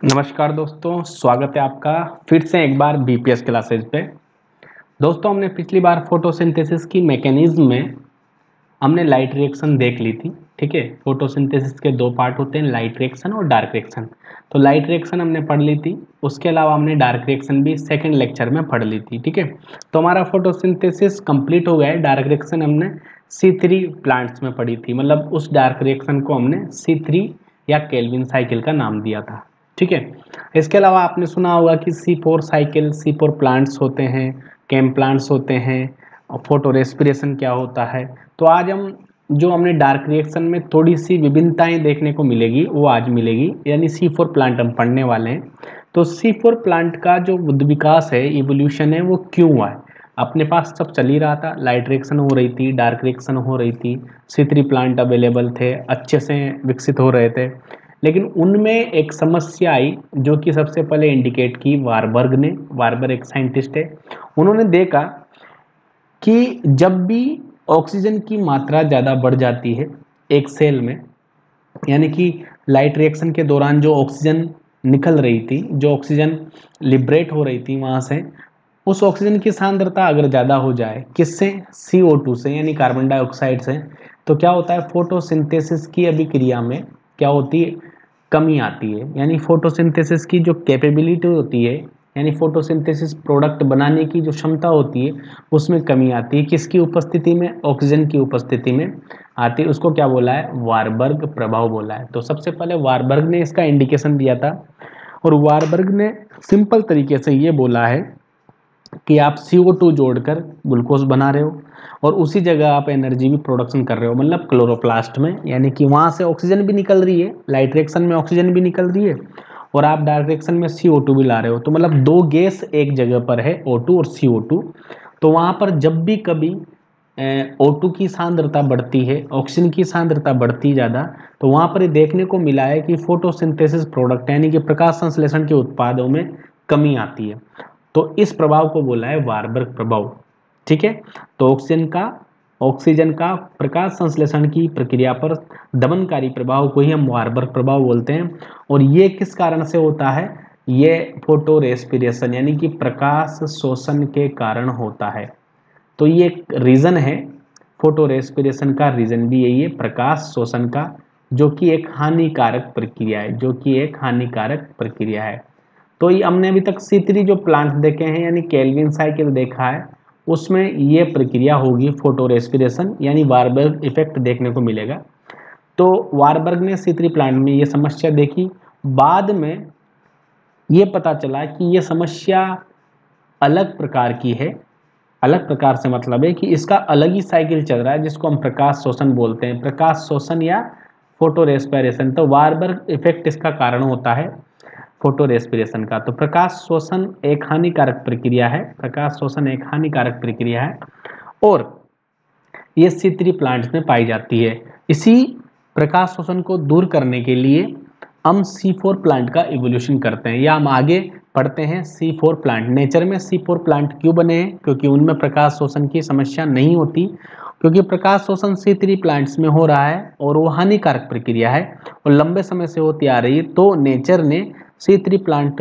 नमस्कार दोस्तों, स्वागत है आपका फिर से एक बार बीपीएस क्लासेज पे। दोस्तों, हमने पिछली बार फोटोसिंथेसिस की मैकेनिज्म में हमने लाइट रिएक्शन देख ली थी। ठीक है, फोटोसिंथेसिस के दो पार्ट होते हैं, लाइट रिएक्शन और डार्क रिएक्शन। तो लाइट रिएक्शन हमने पढ़ ली थी, उसके अलावा हमने डार्क रिएक्शन भी सेकेंड लेक्चर में पढ़ ली थी। ठीक है, तो हमारा फोटोसिंथेसिस कंप्लीट हो गया है। डार्क रिएक्शन हमने C3 प्लांट्स में पढ़ी थी, मतलब उस डार्क रिएक्शन को हमने C3 या केल्विन साइकिल का नाम दिया था। ठीक है, इसके अलावा आपने सुना होगा कि C4 साइकिल, C4 प्लांट्स होते हैं, केम प्लांट्स होते हैं, और फोटो रेस्पिरेशन क्या होता है। तो आज हम जो हमने डार्क रिएक्शन में थोड़ी सी विभिन्नताएं देखने को मिलेगी वो आज मिलेगी, यानी C4 प्लांट हम पढ़ने वाले हैं। तो C4 प्लांट का जो विकास है, इवोल्यूशन है, वो क्यों हुआ है। अपने पास सब चल ही रहा था, लाइट रिएक्शन हो रही थी, डार्क रिएक्शन हो रही थी, C3 प्लांट अवेलेबल थे, अच्छे से विकसित हो रहे थे। लेकिन उनमें एक समस्या आई जो कि सबसे पहले इंडिकेट की वारबर्ग ने। वारबर्ग एक साइंटिस्ट है, उन्होंने देखा कि जब भी ऑक्सीजन की मात्रा ज़्यादा बढ़ जाती है एक सेल में, यानी कि लाइट रिएक्शन के दौरान जो ऑक्सीजन निकल रही थी, जो ऑक्सीजन लिबरेट हो रही थी वहाँ से, उस ऑक्सीजन की सांद्रता अगर ज़्यादा हो जाए, किससे, CO2 से, यानी कार्बन डाइऑक्साइड से, तो क्या होता है, फोटोसिंथेसिस की अभिक्रिया में क्या होती है, कमी आती है। यानी फोटोसिंथेसिस की जो कैपेबिलिटी होती है, यानी फोटोसिंथेसिस प्रोडक्ट बनाने की जो क्षमता होती है, उसमें कमी आती है। किसकी उपस्थिति में, ऑक्सीजन की उपस्थिति में आती है। उसको क्या बोला है, वारबर्ग प्रभाव बोला है। तो सबसे पहले वारबर्ग ने इसका इंडिकेशन दिया था, और वारबर्ग ने सिंपल तरीके से ये बोला है कि आप CO2 जोड़कर ग्लूकोज बना रहे हो और उसी जगह आप एनर्जी भी प्रोडक्शन कर रहे हो, मतलब क्लोरोप्लास्ट में, यानी कि वहाँ से ऑक्सीजन भी निकल रही है, लाइट रिएक्शन में ऑक्सीजन भी निकल रही है, और आप डार्क रिएक्शन में CO2 भी ला रहे हो। तो मतलब दो गैस एक जगह पर है, O2 और CO2। तो वहाँ पर जब भी कभी O2 की सांद्रता बढ़ती है, ऑक्सीजन की सांद्रता बढ़ती ज़्यादा, तो वहाँ पर ये देखने को मिला है कि फोटोसिंथेसिस प्रोडक्ट यानी कि प्रकाश संश्लेषण के उत्पादों में कमी आती है। तो इस प्रभाव को बोला है वारबर्ग प्रभाव। ठीक है, तो ऑक्सीजन का प्रकाश संश्लेषण की प्रक्रिया पर दमनकारी प्रभाव को ही हम वारबर्ग प्रभाव बोलते हैं। और ये किस कारण से होता है, ये फोटो रेस्पिरेशन यानी कि प्रकाश शोषण के कारण होता है। तो ये एक रीजन है, फोटो रेस्पिरेशन का रीजन भी यही है, प्रकाश शोषण का, जो कि एक हानिकारक प्रक्रिया है, जो कि एक हानिकारक प्रक्रिया है। तो ये हमने अभी तक C3 जो प्लांट देखे हैं, यानी केल्विन साइकिल देखा है, उसमें ये प्रक्रिया होगी फोटो रेस्पिरेशन, यानी वारबर्ग इफेक्ट देखने को मिलेगा। तो वारबर्ग ने C3 प्लांट में ये समस्या देखी। बाद में ये पता चला कि ये समस्या अलग प्रकार की है। अलग प्रकार से मतलब है कि इसका अलग ही साइकिल चल रहा है, जिसको हम प्रकाश शोषण बोलते हैं, प्रकाश शोषण या फोटो रेस्पिरेशन। तो वारबर्ग इफेक्ट इसका कारण होता है फोटो रेस्पिरेशन का। तो प्रकाश शोषण एक हानिकारक प्रक्रिया है, प्रकाश शोषण एक हानिकारक प्रक्रिया है, और ये C3 प्लांट्स में पाई जाती है। इसी प्रकाश शोषण को दूर करने के लिए हम C4 प्लांट का इवोल्यूशन करते हैं, या हम आगे पढ़ते हैं C4 प्लांट। नेचर में C4 प्लांट क्यों बने हैं, क्योंकि उनमें प्रकाश शोषण की समस्या नहीं होती, क्योंकि प्रकाश शोषण C3 प्लांट्स में हो रहा है और वो हानिकारक प्रक्रिया है और लंबे समय से होती आ रही है। तो नेचर ने C3 प्लांट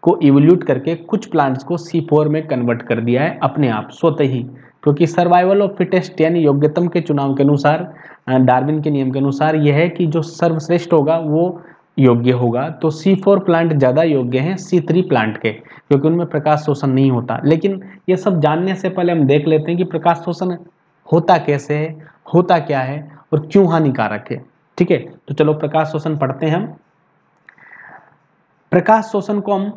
को इवोल्यूट करके कुछ प्लांट्स को C4 में कन्वर्ट कर दिया है अपने आप स्वतः ही, क्योंकि सर्वाइवल ऑफ फिटेस्ट यानी योग्यतम के चुनाव के अनुसार, डार्विन के नियम के अनुसार यह है कि जो सर्वश्रेष्ठ होगा वो योग्य होगा। तो C4 प्लांट ज़्यादा योग्य हैं C3 प्लांट के, क्योंकि उनमें प्रकाश शोषण नहीं होता। लेकिन ये सब जानने से पहले हम देख लेते हैं कि प्रकाश शोषण होता कैसे है, होता क्या है और क्यों हानिकारक है। ठीक है, तो चलो प्रकाश शोषण पढ़ते हैं हम। प्रकाश शोषण को हम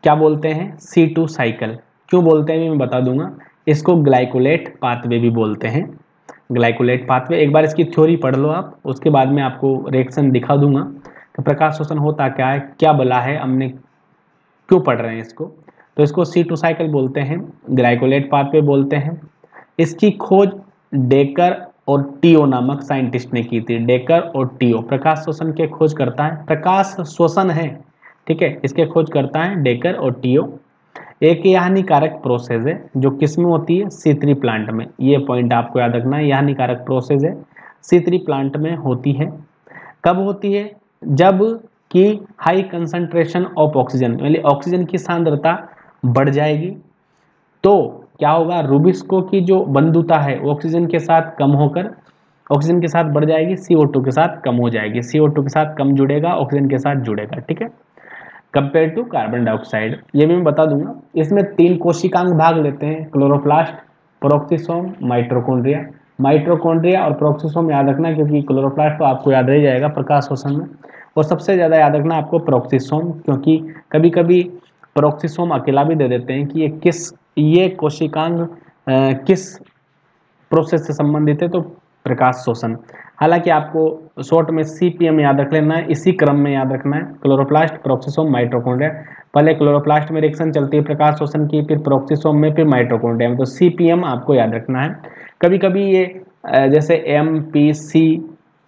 क्या बोलते हैं, C2 साइकिल। क्यों बोलते हैं मैं बता दूंगा। इसको ग्लाइकोलेट पाथवे भी बोलते हैं, ग्लाइकोलेट पाथवे। एक बार इसकी थ्योरी पढ़ लो आप, उसके बाद में आपको रिएक्शन दिखा दूंगा कि प्रकाश शोषण होता क्या है, क्या बला है, हमने क्यों पढ़ रहे हैं इसको। तो इसको C2 साइकिल बोलते हैं, ग्लाइकोलेट पाथवे बोलते हैं। इसकी खोज डेकर और टीओ नामक साइंटिस्ट ने की थी। डेकर और टीओ प्रकाश शोषण के खोज करता है, प्रकाश शोषण है, ठीक है, इसके खोज करता है डेकर और टीओ। एक ये हानिकारक प्रोसेस है जो किसमें होती है, C3 प्लांट में। ये पॉइंट आपको याद रखना है, यह हानिकारक प्रोसेस है C3 प्लांट में होती है। कब होती है, जब कि हाई कंसंट्रेशन ऑफ ऑक्सीजन, यानी ऑक्सीजन की सांद्रता बढ़ जाएगी। तो क्या होगा, रूबिस्को की जो बंधुता है ऑक्सीजन के साथ कम होकर ऑक्सीजन के साथ बढ़ जाएगी, CO2 के साथ कम हो जाएगी। CO2 के साथ कम जुड़ेगा, ऑक्सीजन के साथ जुड़ेगा, ठीक है, कंपेयर टू कार्बन डाइऑक्साइड। ये भी मैं बता दूंगा। इसमें 3 कोशिकांग भाग लेते हैं, क्लोरोप्लास्ट, प्रोक्सिसोम, माइटोकॉन्ड्रिया। माइटोकॉन्ड्रिया और प्रोक्सिसोम याद रखना, क्योंकि क्लोरोप्लास्ट तो आपको याद रह जाएगा प्रकाश शोषण में, और सबसे ज़्यादा याद रखना आपको प्रोक्सिसोम, क्योंकि कभी कभी प्रोक्सिसोम अकेला भी दे देते हैं कि ये कोशिकांग किस प्रोसेस से संबंधित है, तो प्रकाश शोषण। हालांकि आपको शॉर्ट में CPM याद रख लेना है, इसी क्रम में याद रखना है, क्लोरोप्लास्ट, प्रोक्सिसोम, माइटोकॉन्ड्रिया। पहले क्लोरोप्लास्ट में रिएक्शन चलती है प्रकाश शोषण की, फिर प्रोक्सिसोम में, फिर माइटोकॉन्ड्रिया में, तो CPM आपको याद रखना है। कभी कभी ये जैसे MPC,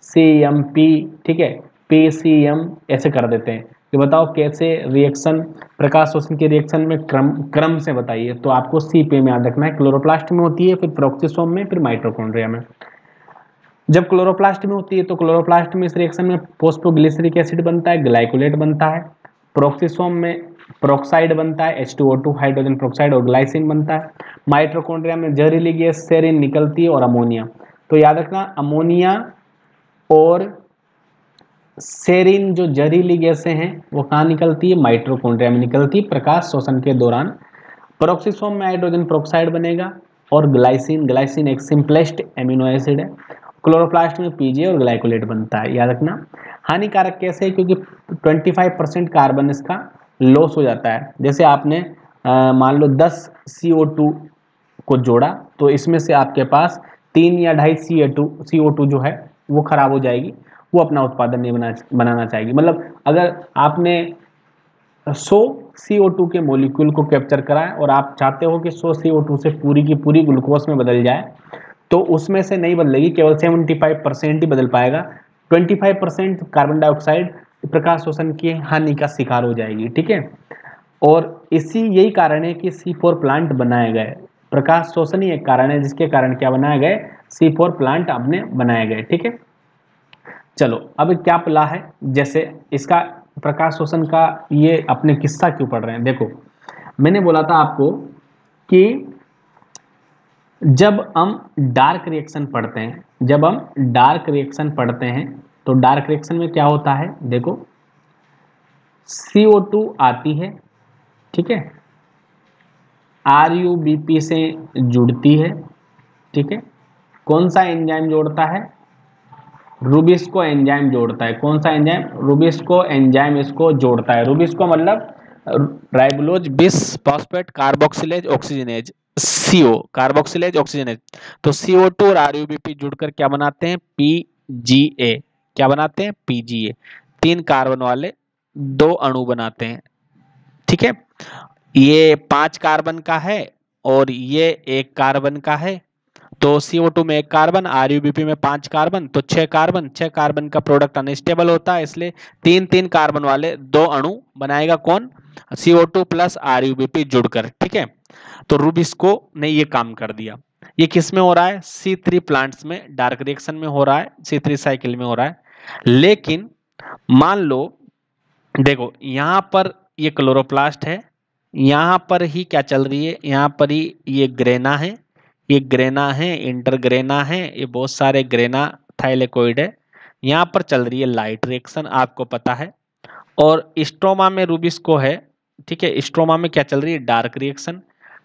CMP, ठीक है, PCM ऐसे कर देते हैं कि बताओ कैसे रिएक्शन, प्रकाश शोषण के रिएक्शन में क्रम से बताइए, तो आपको CPM याद रखना है। क्लोरोप्लास्ट में होती है, फिर प्रोक्सिसोम में, फिर माइटोकॉन्ड्रिया में। जब क्लोरोप्लास्ट में होती है तो क्लोरोप्लास्ट में इस रिएक्शन में फॉस्फोग्लिसरिक एसिड बनता है, ग्लाइकोलेट बनता है। प्रोक्सिसोम में प्रोक्साइड बनता है, H2O2 हाइड्रोजन प्रोक्साइड, और ग्लाइसिन बनता है। माइटोकॉन्ड्रिया में जहरीली गैस सेरिन निकलती है और अमोनिया। तो याद रखना, अमोनिया और सेरिन जो जहरीली गैसें हैं वो कहाँ निकलती है, माइटोकॉन्ड्रिया में निकलती है प्रकाश शोषण के दौरान। प्रोक्सिसोम में हाइड्रोजन प्रोक्साइड बनेगा, और ग्लाइसिन एक सिंपलेस्ट एमिनो एसिड है। क्लोरोप्लास्ट में PGA और ग्लाइकोलेट बनता है, याद रखना। हानिकारक कैसे है, क्योंकि 25% कार्बन इसका लॉस हो जाता है। जैसे आपने मान लो 10 CO2 को जोड़ा, तो इसमें से आपके पास 3 या 2.5 CO2 जो है वो खराब हो जाएगी, वो अपना उत्पादन नहीं बनाना चाहेगी। मतलब अगर आपने 100 CO2 के मॉलिक्यूल को कैप्चर करा है और आप चाहते हो कि 100 CO2 से पूरी की पूरी ग्लूकोज में बदल जाए, तो उसमें से नहीं बदलेगी, केवल 75% ही बदल पाएगा। 25% कार्बन डाइऑक्साइड प्रकाश शोषण की हानि का शिकार हो जाएगी, ठीक है। और यही कारण है कि C4 प्लांट बनाए गए। प्रकाश शोषण ही एक कारण है जिसके कारण क्या बनाए गए, C4 प्लांट आपने बनाए गए, ठीक है। चलो अब क्या प्ला है, जैसे इसका प्रकाश शोषण का ये अपने किस्सा क्यों पढ़ रहे हैं। देखो, मैंने बोला था आपको कि जब हम डार्क रिएक्शन पढ़ते हैं, तो डार्क रिएक्शन में क्या होता है, देखो CO2 आती है, ठीक है, RUBP से जुड़ती है, ठीक है। कौन सा एंजाइम जोड़ता है, रूबिस्को एंजाइम जोड़ता है। कौन सा एंजाइम, रूबिस्को एंजाइम इसको जोड़ता है। रूबिस्को मतलब राइबोलोज bis phosphate carboxylase oxygenase, CO, carboxylase oxygenase. तो CO2 और RUBP जुड़कर क्या बनाते हैं, PGA। क्या बनाते हैं, PGA। 3 कार्बन वाले 2 अणु बनाते हैं, ठीक है। ये 5 कार्बन का है और ये 1 कार्बन का है। तो CO2 में 1 कार्बन, RUBP में 5 कार्बन, तो 6 कार्बन। 6 कार्बन का प्रोडक्ट अनस्टेबल होता है, इसलिए 3-3 कार्बन वाले 2 अणु बनाएगा कौन, CO2 प्लस RUBP जुड़कर, ठीक है। तो रूबिस्को ने ये काम कर दिया। ये किस में हो रहा है, C3 प्लांट्स में, डार्क रिएक्शन में हो रहा है, C3 साइकिल में हो रहा है। लेकिन मान लो, देखो यहां पर ये क्लोरोप्लास्ट है, यहां पर ही क्या चल रही है, यहां पर ही ये ग्रेना है, ये ग्रेना है, इंटरग्रेना है, ये बहुत सारे ग्रेना थाइलेकोइड है। यहां पर चल रही है लाइट रिएक्शन, आपको पता है। और स्ट्रोमा में रूबिस्को है, ठीक है। स्ट्रोमा में क्या चल रही है, डार्क रिएक्शन।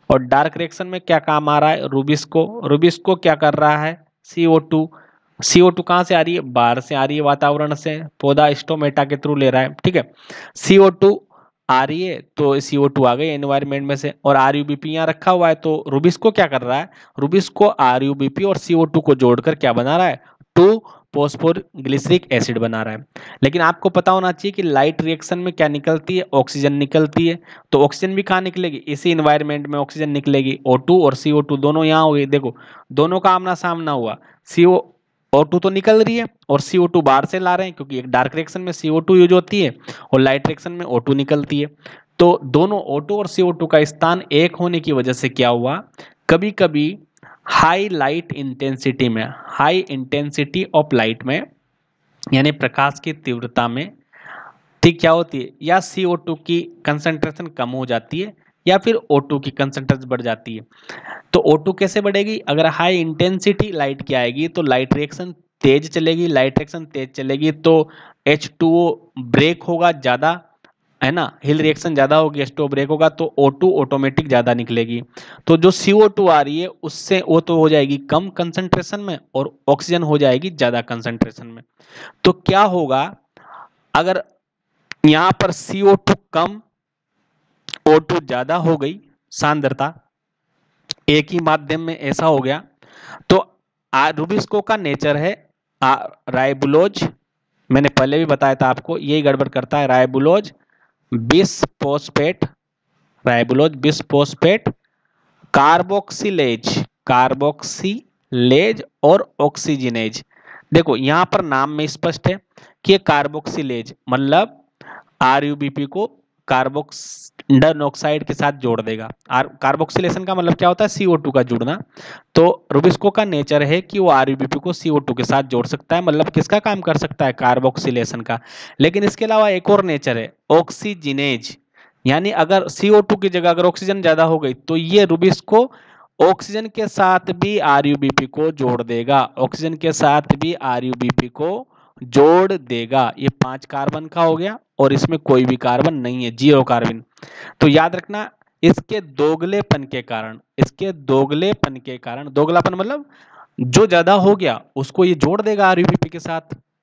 और डार्क रिएक्शन में क्या काम आ रहा है, रूबिस्को क्या कर रहा है, CO2। CO2 कहाँ से आ रही है, बाहर से आ रही है, वातावरण से, पौधा स्टोमेटा के थ्रू ले रहा है, ठीक है। CO2 आ रही है तो CO2 आ गई एनवायरमेंट में से, और RUBP यहाँ रखा हुआ है, तो रूबिस्को क्या कर रहा है, रूबिस्को RUBP और CO2 को जोड़कर क्या बना रहा है, 2 फॉस्फोग्लिसरिक एसिड बना रहा है। लेकिन आपको पता होना चाहिए कि लाइट रिएक्शन में क्या निकलती है, ऑक्सीजन निकलती है। तो ऑक्सीजन भी कहाँ निकलेगी, इसी इन्वायरमेंट में ऑक्सीजन निकलेगी। O2 और CO2 दोनों यहाँ हो गए, देखो दोनों का आमना सामना हुआ। O2 तो निकल रही है और CO2 बाहर से ला रहे हैं, क्योंकि एक डार्क रिएक्शन में CO2 यूज होती है और लाइट रिएक्शन में O2 निकलती है। तो दोनों O2 और CO2 का स्थान एक होने की वजह से क्या हुआ, कभी कभी हाई लाइट इंटेंसिटी में, हाई इंटेंसिटी ऑफ लाइट में, यानी प्रकाश की तीव्रता में ठीक क्या होती है, या CO2 की कंसंट्रेशन कम हो जाती है या फिर O2 की कंसंट्रेशन बढ़ जाती है। तो O2 कैसे बढ़ेगी, अगर हाई इंटेंसिटी लाइट की आएगी तो लाइट रिएक्शन तेज चलेगी, लाइट रिएक्शन तेज चलेगी तो H2O ब्रेक होगा ज्यादा, है ना, हिल रिएक्शन ज्यादा होगी, H2O ब्रेक होगा तो O2 ऑटोमेटिक ज्यादा निकलेगी। तो जो CO2 आ रही है उससे वो तो हो जाएगी कम कंसंट्रेशन में और ऑक्सीजन हो जाएगी ज्यादा कंसंट्रेशन में। तो क्या होगा, अगर यहाँ पर CO2 कम O2 ज्यादा हो गई सांद्रता एक ही माध्यम में, ऐसा हो गया तो रुबिस्को का नेचर है राइबुलोज, मैंने पहले भी बताया था आपको, यही गड़बड़ करता है, ribulose bisphosphate, ribulose bisphosphate carboxylase, carboxylase और ऑक्सीजनेज। देखो यहां पर नाम में स्पष्ट है कि ये कार्बोक्सिलेज मतलब आरयूबीपी को कार्बोक्सिंडन ऑक्साइड के साथ जोड़ देगा। कार्बोक्सिलेशन का मतलब क्या होता है, CO2 का जुड़ना। तो रुबिस्को का नेचर है कि वो आरयूबीपी को CO2 के साथ जोड़ सकता है, मतलब किसका काम कर सकता है, कार्बोक्सिलेशन का। लेकिन इसके अलावा एक और नेचर है ऑक्सीजनेज, यानी अगर CO2 की जगह अगर ऑक्सीजन ज्यादा हो गई तो ये रुबिस्को ऑक्सीजन के साथ भी आरयूबीपी को जोड़ देगा, ऑक्सीजन के साथ भी आरयूबीपी को जोड़ देगा। ये 5 कार्बन का हो गया और इसमें कोई भी कार्बन नहीं है, 0 कार्बन। तो याद रखना इसके दोगलेपन के कारण, इसके दोगलेपन के कारण, दोगलापन मतलब जो ज्यादा हो गया उसको ये जोड़ देगा आरयूबीपी के साथ,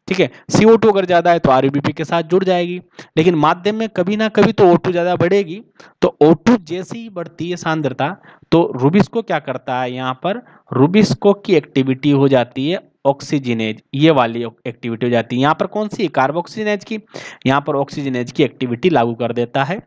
ठीक है। CO2 अगर ज्यादा है तो आरयूबीपी के साथ जुड़ जाएगी, लेकिन माध्यम में कभी ना कभी तो O2 ज्यादा बढ़ेगी। तो O2 जैसे ही बढ़ती है सांद्रता तो रुबिस्को क्या करता है, यहाँ पर रुबिस्को की एक्टिविटी हो जाती है ऑक्सीजनेज, ये वाली एक्टिविटी हो जाती है। यहाँ पर कौन सी, कार्बोक्सीजनेज की, यहाँ पर ऑक्सीजनेज की एक्टिविटी लागू कर देता है।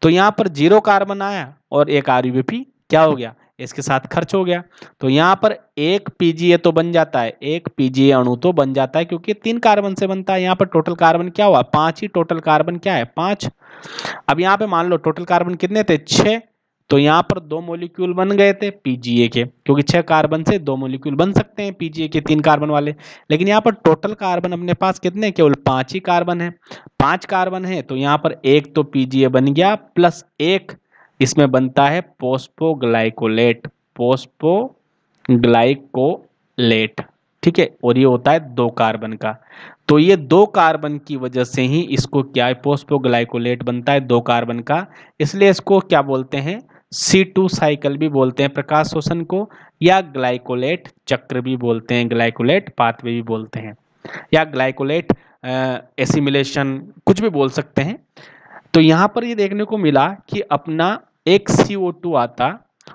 तो यहाँ पर 0 कार्बन आया और एक आरयूबीपी क्या हो गया, इसके साथ खर्च हो गया। तो यहाँ पर एक पीजीए तो बन जाता है, एक पीजीए अणु तो बन जाता है क्योंकि 3 कार्बन से बनता है। यहाँ पर टोटल कार्बन क्या हुआ, 5 ही, टोटल कार्बन क्या है, 5। अब यहाँ पे मान लो टोटल कार्बन कितने थे, 6। तो यहाँ पर 2 मॉलिक्यूल बन गए थे पीजीए के, क्योंकि 6 कार्बन से 2 मॉलिक्यूल बन सकते हैं पीजीए के 3 कार्बन वाले। लेकिन यहाँ पर टोटल कार्बन अपने पास कितने, केवल 5 ही कार्बन है। 5 कार्बन है तो यहाँ पर एक तो पीजीए बन गया प्लस एक इसमें बनता है फोस्फोग्लाइकोलेट, फोस्फोग्लाइकोलेट, ठीक है, और ये होता है 2 कार्बन का। तो ये 2 कार्बन की वजह से ही इसको क्या है, फोस्फोग्लाइकोलेट बनता है 2 कार्बन का। इसलिए इसको क्या बोलते हैं, C2 साइकिल भी बोलते हैं प्रकाश शोषण को, या ग्लाइकोलेट चक्र भी बोलते हैं, ग्लाइकोलेट पाथवे भी बोलते हैं, या ग्लाइकोलेट एसिमिलेशन कुछ भी बोल सकते हैं। तो यहाँ पर ये देखने को मिला कि अपना एक CO2 आता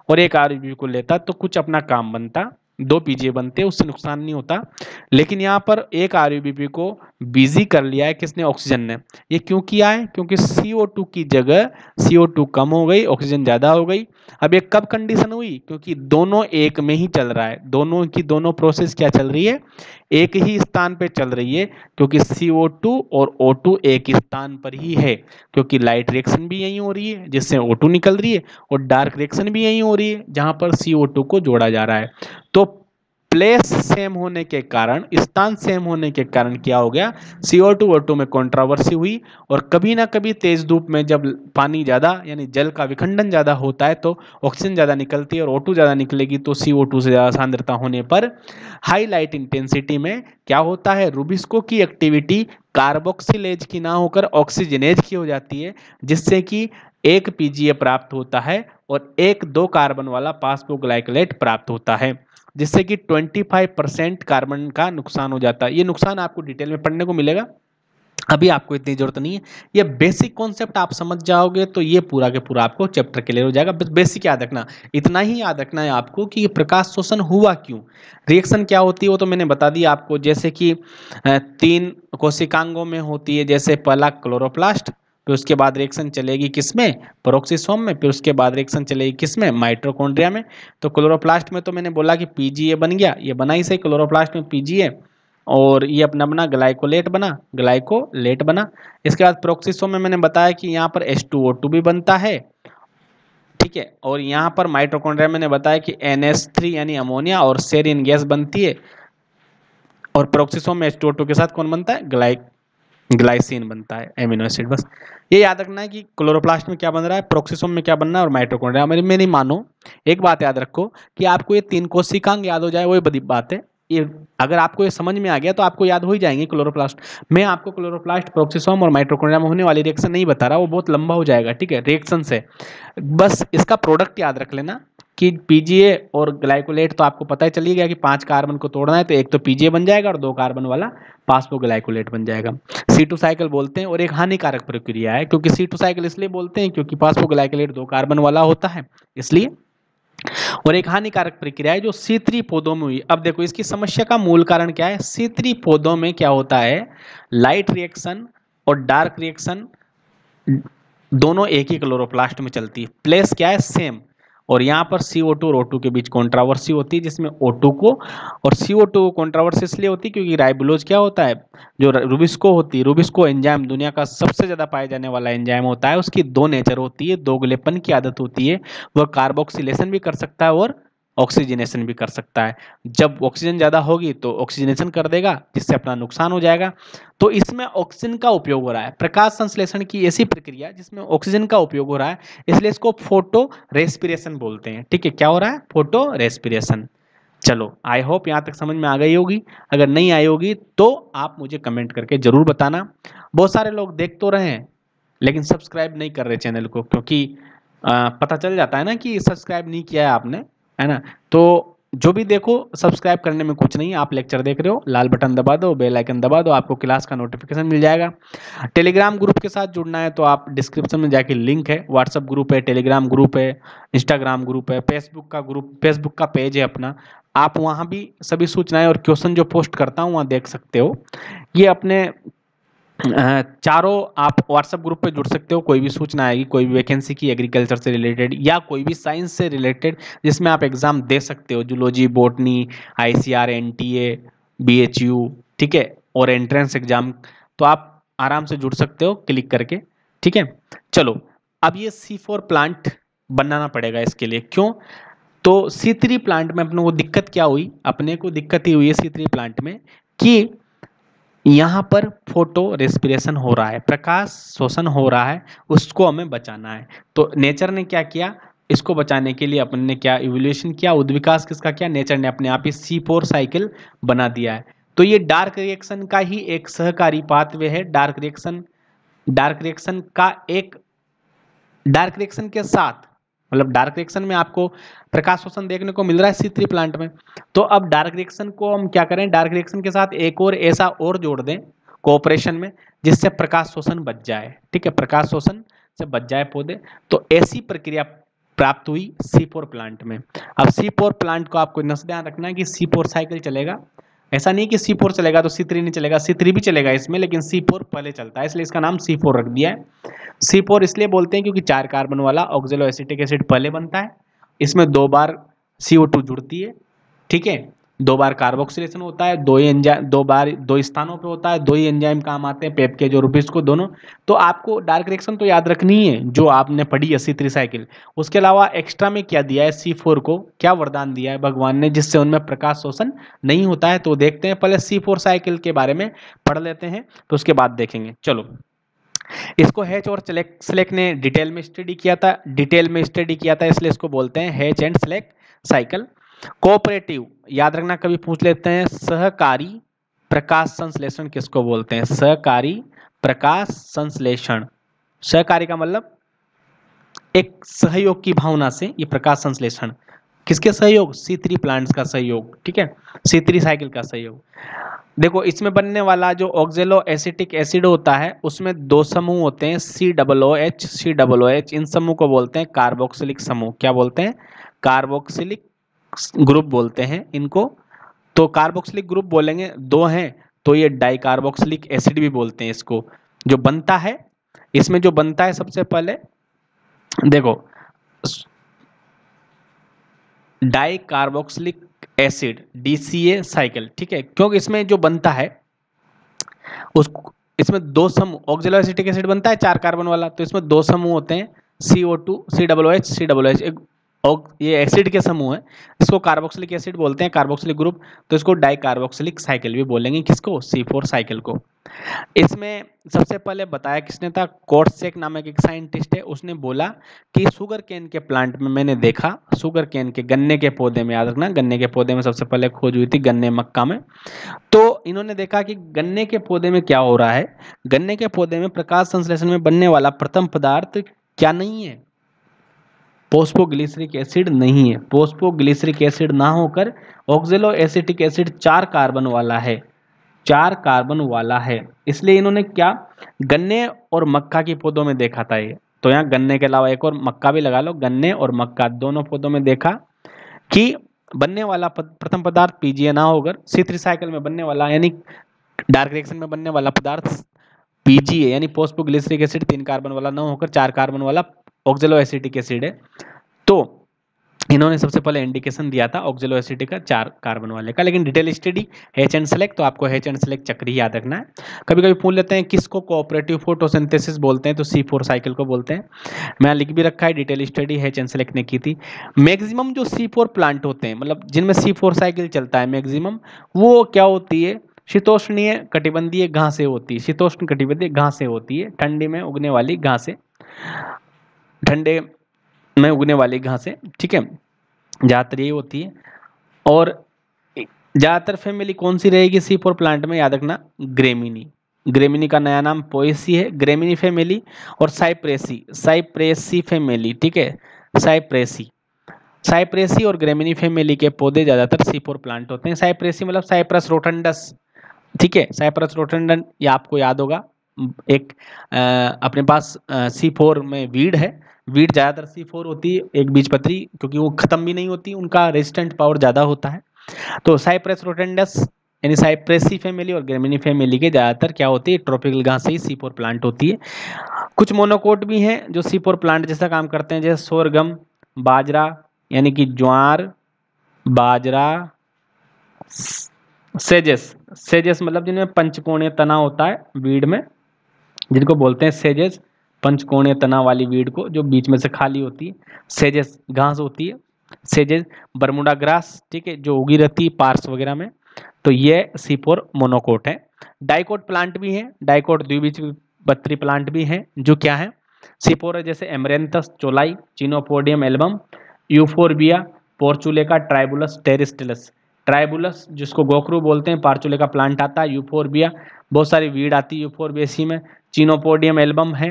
और एक आरयूबी को लेता तो कुछ अपना काम बनता, 2 पीजीए बनते, उससे नुकसान नहीं होता। लेकिन यहाँ पर एक आरयूबीपी को बिजी कर लिया है किसने, ऑक्सीजन ने। ये क्यों किया है, क्योंकि CO2 की जगह CO2 कम हो गई, ऑक्सीजन ज्यादा हो गई। अब ये कब कंडीशन हुई, क्योंकि दोनों एक में ही चल रहा है, दोनों की दोनों प्रोसेस क्या चल रही है, एक ही स्थान पे चल रही है, क्योंकि CO2 और O2 एक ही स्थान पर ही है, क्योंकि लाइट रिएक्शन भी यही हो रही है जिससे O2 निकल रही है, और डार्क रिएक्शन भी यही हो रही है जहां पर CO2 को जोड़ा जा रहा है। तो प्लेस सेम होने के कारण, स्थान सेम होने के कारण क्या हो गया, CO2 O2 में कंट्रोवर्सी हुई, और कभी ना कभी तेज धूप में जब पानी ज्यादा यानी जल का विखंडन ज्यादा होता है तो ऑक्सीजन ज्यादा निकलती है और O2 ज्यादा निकलेगी, तो CO2 से ज्यादा सांद्रता होने पर हाई लाइट इंटेंसिटी में क्या होता है, रुबिस्को की एक्टिविटी कार्बोक्सिलेज की ना होकर ऑक्सीजनेज की हो जाती है, जिससे कि एक पीजीए प्राप्त होता है और एक 2 कार्बन वाला फास्फोग्लाइकोलेट प्राप्त होता है, जिससे कि 25% कार्बन का नुकसान हो जाता है। ये नुकसान आपको डिटेल में पढ़ने को मिलेगा, अभी आपको इतनी जरूरत नहीं है। ये बेसिक कॉन्सेप्ट आप समझ जाओगे तो ये पूरा के पूरा आपको चैप्टर क्लियर हो जाएगा। बस बेसिक याद रखना, इतना ही याद रखना है आपको कि प्रकाश शोषण हुआ क्यों, रिएक्शन क्या होती है वो तो मैंने बता दिया आपको। जैसे कि 3 कोशिकांगों में होती है, जैसे पहला क्लोरोप्लास्ट, फिर उसके बाद रिएक्शन चलेगी किसमें, पेरोक्सिसोम में, फिर उसके बाद रिएक्शन चलेगी किसमें, माइटोकॉन्ड्रिया में। तो क्लोरोप्लास्ट में तो मैंने बोला कि पीजीए बन गया, ये बना ही सही, क्लोरोप्लास्ट में पीजीए, और ये अपना बना ग्लाइकोलेट बना, ग्लाइकोलेट बना। इसके बाद पेरोक्सिसोम में मैंने बताया कि यहाँ पर H2O2 भी बनता है, ठीक है, और यहाँ पर माइटोकॉन्ड्रिया मैंने बताया कि NH3 यानी अमोनिया और सेरीन गैस बनती है, और पेरोक्सिसोम में H2O2 के साथ कौन बनता है, ग्लाइसिन बनता है एमिनो एसिड। बस ये याद रखना है कि क्लोरोप्लास्ट में क्या बन रहा है, प्रोक्सिसोम में क्या बनना है और माइटोकॉन्ड्रिया में नहीं मानो। एक बात याद रखो कि आपको ये 3 कोशिकांग याद हो जाए वही बड़ी बात है। ये अगर आपको ये समझ में आ गया तो आपको याद हो ही जाएंगे क्लोरोप्लास्ट। मैं आपको क्लोरोप्लास्ट, प्रोक्सिसोम और माइटोकॉन्ड्रिया में होने वाली रिएक्शन नहीं बता रहा, वो बहुत लंबा हो जाएगा, ठीक है, रिएक्शन से। बस इसका प्रोडक्ट याद रख लेना कि पीजीए और ग्लाइकोलेट तो आपको पता ही चली गया कि 5 कार्बन को तोड़ना है तो एक तो पीजीए बन जाएगा और 2 कार्बन वाला फास्फोग्लाइकोलेट बन जाएगा। C2 साइकिल बोलते हैं और एक हानिकारक प्रक्रिया है, क्योंकि C2 साइकिल इसलिए बोलते हैं क्योंकि फास्फोग्लाइकोलेट 2 कार्बन वाला होता है इसलिए, और एक हानिकारक प्रक्रिया है जो C3 पौधों में हुई। अब देखो इसकी समस्या का मूल कारण क्या है। C3 पौधों में क्या होता है, लाइट रिएक्शन और डार्क रिएक्शन दोनों एक ही क्लोरोप्लास्ट में चलती है, प्लेस क्या है सेम। और यहाँ पर CO2 और O2 के बीच कंट्रोवर्सी होती है, जिसमें O2 को और CO2 को कंट्रोवर्सी इसलिए होती है क्योंकि राइबोलोज क्या होता है, जो रुबिस्को होती है, रुबिस्को एंजाइम दुनिया का सबसे ज़्यादा पाया जाने वाला एंजाइम होता है। उसकी 2 नेचर होती है, दोगलेपन की आदत होती है। वह कार्बोक्सिलेशन भी कर सकता है और ऑक्सीजनेशन भी कर सकता है। जब ऑक्सीजन ज़्यादा होगी तो ऑक्सीजनेशन कर देगा, जिससे अपना नुकसान हो जाएगा। तो इसमें ऑक्सीजन का उपयोग हो रहा है, प्रकाश संश्लेषण की ऐसी प्रक्रिया जिसमें ऑक्सीजन का उपयोग हो रहा है, इसलिए इसको फोटो रेस्पिरेशन बोलते हैं। ठीक है, क्या हो रहा है, फोटो रेस्पिरेशन। चलो, आई होप यहाँ तक समझ में आ गई होगी। अगर नहीं आई होगी तो आप मुझे कमेंट करके जरूर बताना। बहुत सारे लोग देख तो रहे हैं लेकिन सब्सक्राइब नहीं कर रहे चैनल को, क्योंकि पता चल जाता है ना कि सब्सक्राइब नहीं किया है आपने, है ना। तो जो भी देखो, सब्सक्राइब करने में कुछ नहीं है। आप लेक्चर देख रहे हो, लाल बटन दबा दो, बेल आइकन दबा दो, आपको क्लास का नोटिफिकेशन मिल जाएगा। टेलीग्राम ग्रुप के साथ जुड़ना है तो आप डिस्क्रिप्शन में जाके लिंक है, व्हाट्सअप ग्रुप है, टेलीग्राम ग्रुप है, इंस्टाग्राम ग्रुप है, फेसबुक का ग्रुप, फेसबुक का पेज है अपना। आप वहाँ भी सभी सूचनाएं और क्वेश्चन जो पोस्ट करता हूँ वहाँ देख सकते हो। ये अपने चारों आप व्हाट्सएप ग्रुप पे जुड़ सकते हो। कोई भी सूचना आएगी, कोई भी वैकेंसी की, एग्रीकल्चर से रिलेटेड या कोई भी साइंस से रिलेटेड जिसमें आप एग्जाम दे सकते हो, zoology, botany, ICR, NTA, BHU, ठीक है, और एंट्रेंस एग्जाम, तो आप आराम से जुड़ सकते हो क्लिक करके। ठीक है, चलो, अब ये C4 प्लांट बनाना पड़ेगा इसके लिए। क्यों, तो C3 प्लांट में अपने को दिक्कत क्या हुई, अपने को दिक्कत ही हुई है C3 प्लांट में कि यहाँ पर फोटो रेस्पिरेशन हो रहा है, प्रकाश शोषण हो रहा है, उसको हमें बचाना है। तो नेचर ने क्या किया, इसको बचाने के लिए अपन ने क्या इवोल्यूशन किया, उद्विकास किसका किया, नेचर ने अपने आप ही C4 साइकिल बना दिया है। तो ये डार्क रिएक्शन का ही एक सहकारी पाथवे है। डार्क रिएक्शन का एक, डार्क रिएक्शन के साथ, मतलब डार्क रिएक्शन में आपको प्रकाश शोषण देखने को मिल रहा है C3 प्लांट में। तो अब डार्क रिएक्शन को हम क्या करें, डार्क रिएक्शन के साथ एक और ऐसा और जोड़ दें कोऑपरेशन में, जिससे प्रकाश शोषण बच जाए। ठीक है, प्रकाश शोषण से बच जाए पौधे। तो ऐसी प्रक्रिया प्राप्त हुई C4 प्लांट में। अब C4 प्लांट को आपको ध्यान रखना है कि C4 साइकिल चलेगा। ऐसा नहीं कि C4 चलेगा तो C3 नहीं चलेगा, C3 भी चलेगा इसमें, लेकिन C4 पहले चलता है, इसलिए इसका नाम C4 रख दिया है। C4 इसलिए बोलते हैं क्योंकि 4 कार्बन वाला ऑक्जेलो एसिटिक एसिड पहले बनता है, इसमें 2 बार CO2 जुड़ती है। ठीक है, 2 बार कार्बोक्सिलेशन होता है, 2 ही एंजाइम, 2 बार 2 स्थानों पे होता है, 2 ही एंजाइम काम आते हैं, पेप्केज और रुबिस्को दोनों। तो आपको डार्क रिएक्शन तो याद रखनी है जो आपने पढ़ी है C3 साइकिल। उसके अलावा एक्स्ट्रा में क्या दिया है, C4 को क्या वरदान दिया है भगवान ने, जिससे उनमें प्रकाश शोषण नहीं होता है। तो देखते हैं, पहले C4 साइकिल के बारे में पढ़ लेते हैं, तो उसके बाद देखेंगे। चलो, इसको हैच और स्लेक ने डिटेल में स्टडी किया था, इसलिए इसको बोलते हैं Hatch and Slack cycle. Cooperative याद रखना, कभी पूछ लेते हैं, सहकारी प्रकाश संश्लेषण किसको बोलते हैं, सहकारी प्रकाश संश्लेषण। सहकारी का मतलब एक सहयोग की भावना से ये प्रकाश संश्लेषण, किसके सहयोग, C3 प्लांट्स का सहयोग। ठीक है, C3 साइकिल का सहयोग। देखो, इसमें बनने वाला जो ऑक्जेलो एसिटिक एसिड होता है उसमें 2 समूह होते हैं, COOH। इन समूह को बोलते हैं कार्बोक्सिलिक समूह। क्या बोलते हैं, कार्बोक्सिलिक ग्रुप बोलते हैं इनको। तो कार्बोक्सिलिक ग्रुप बोलेंगे, 2 हैं तो ये डाई कार्बोक्सिलिक एसिड भी बोलते हैं इसको। जो बनता है, इसमें जो बनता है सबसे पहले देखो, di carboxylic acid DCA cycle. ठीक है, क्योंकि इसमें जो बनता है उसको, इसमें 2 समूह, ऑक्जेलो एसिटिक एसिड बनता है 4 कार्बन वाला, तो इसमें 2 समूह होते हैं, CO2 COOH COOH। और ये एसिड के समूह है, इसको कार्बोक्सिलिक एसिड बोलते हैं, कार्बोक्सिलिक ग्रुप, तो इसको डाई कार्बोक्सिलिक साइकिल भी बोलेंगे, किसको, C4 साइकिल को। इसमें सबसे पहले बताया किसने था, कोर्टसेक नामक एक साइंटिस्ट है, उसने बोला कि शुगर केन के प्लांट में मैंने देखा, शुगर केन के गन्ने के पौधे में, याद रखना गन्ने के पौधे में सबसे पहले खोज हुई थी, गन्ने मक्का में। तो इन्होंने देखा कि गन्ने के पौधे में क्या हो रहा है, गन्ने के पौधे में प्रकाश संश्लेषण में बनने वाला प्रथम पदार्थ क्या नहीं है, फोस्फोग्लिसरिक एसिड नहीं है। फोस्फोग्लिसरिक एसिड ना होकर ऑक्जेलो एसिटिक एसिड 4 कार्बन वाला है, 4 कार्बन वाला है। इसलिए इन्होंने क्या, गन्ने और मक्का के पौधों में देखा था ये, तो यहाँ गन्ने के अलावा एक और मक्का भी लगा लो, गन्ने और मक्का दोनों पौधों में देखा कि बनने वाला प्रथम पदार्थ पीजीए ना होकर C3 साइकिल में बनने वाला, यानी डार्क रिएक्शन में बनने वाला पदार्थ पीजीए यानी फोस्फोग्लिसरिक एसिड 3 कार्बन वाला ना होकर 4 कार्बन वाला ऑक्जेलो एसिटिक एसिड है। तो इन्होंने सबसे पहले इंडिकेशन दिया था ऑक्जेलो एसिटिक का 4 कार्बन वाले का, लेकिन detail study H and select, तो आपको हेच एंड सेलेक्ट चक्र ही याद रखना है। कभी कभी पूछ लेते हैं किसको कोऑपरेटिव फोटोसिंथेसिस बोलते हैं, तो C4 साइकिल को बोलते हैं। मैं लिख भी रखा है, detail study H and select ने की थी। मैक्सिमम जो C4 प्लांट होते हैं, मतलब जिनमें C4 साइकिल चलता है मैक्सिमम, वो क्या होती है, शीतोष्णीय कटिबंधीय घासें होती है, शीतोष्ण कटिबंधीय घासें होती है, ठंडी में उगने वाली घासें, ठंडे में उगने वाली घासें, ठीक है, ज़्यादातर यही होती है। और ज़्यादातर फैमिली कौन सी रहेगी C4 प्लांट में, याद रखना ग्रेमिनी, ग्रेमिनी का नया नाम पोएसी है, ग्रेमिनी फैमिली, और साइप्रेसी, साइप्रेसी फैमिली, ठीक है, साइप्रेसी, साइप्रेसी और ग्रेमिनी फैमिली के पौधे ज़्यादातर C4 प्लांट होते हैं। साइप्रेसी मतलब साइप्रस रोटंडस, ठीक है, साइप्रस रोटंडन, ये आपको याद होगा, एक अपने पास C4 में वीड है, वीड ज़्यादातर C4 होती है, एक बीजपत्री, क्योंकि वो खत्म भी नहीं होती, उनका रेजिस्टेंट पावर ज़्यादा होता है। तो साइप्रस रोटेंडस यानी साइप्रेसी फैमिली और ग्रेमिनी फैमिली के ज़्यादातर क्या होती है, ट्रॉपिकल घास से ही C4 प्लांट होती है। कुछ मोनोकोट भी हैं जो C4 प्लांट जैसा काम करते हैं, जैसे सोरगम, बाजरा यानी कि ज्वार, बाजरा, सेजेस, सेजेस मतलब जिनमें पंचकोणीय तना होता है वीड में, जिनको बोलते हैं सेजेस, पंचकोणीय तना वाली वीड को जो बीच में से खाली होती है, सेजेस घास होती है, सेजेस। बरमुडा ग्रास, ठीक है, जो उगी रहती है पार्स वगैरह में, तो ये C4 मोनोकोट है। डाइकोट प्लांट भी है, डाइकोट द्विबीजपत्री प्लांट भी हैं, जो क्या है C4 है, जैसे एमरेंथस चोलाई, चिनोपोडियम एल्बम, यूफोरबिया, पोर्चुलेका, ट्राइबुलस टेरिस्टिलस, ट्राइबुलस जिसको गोखरू बोलते हैं, पार्चुलेका प्लांट आता है, यूफोरबिया बहुत सारी वीड आती है यूफोरबिएसी में, चिनोपोडियम एल्बम है,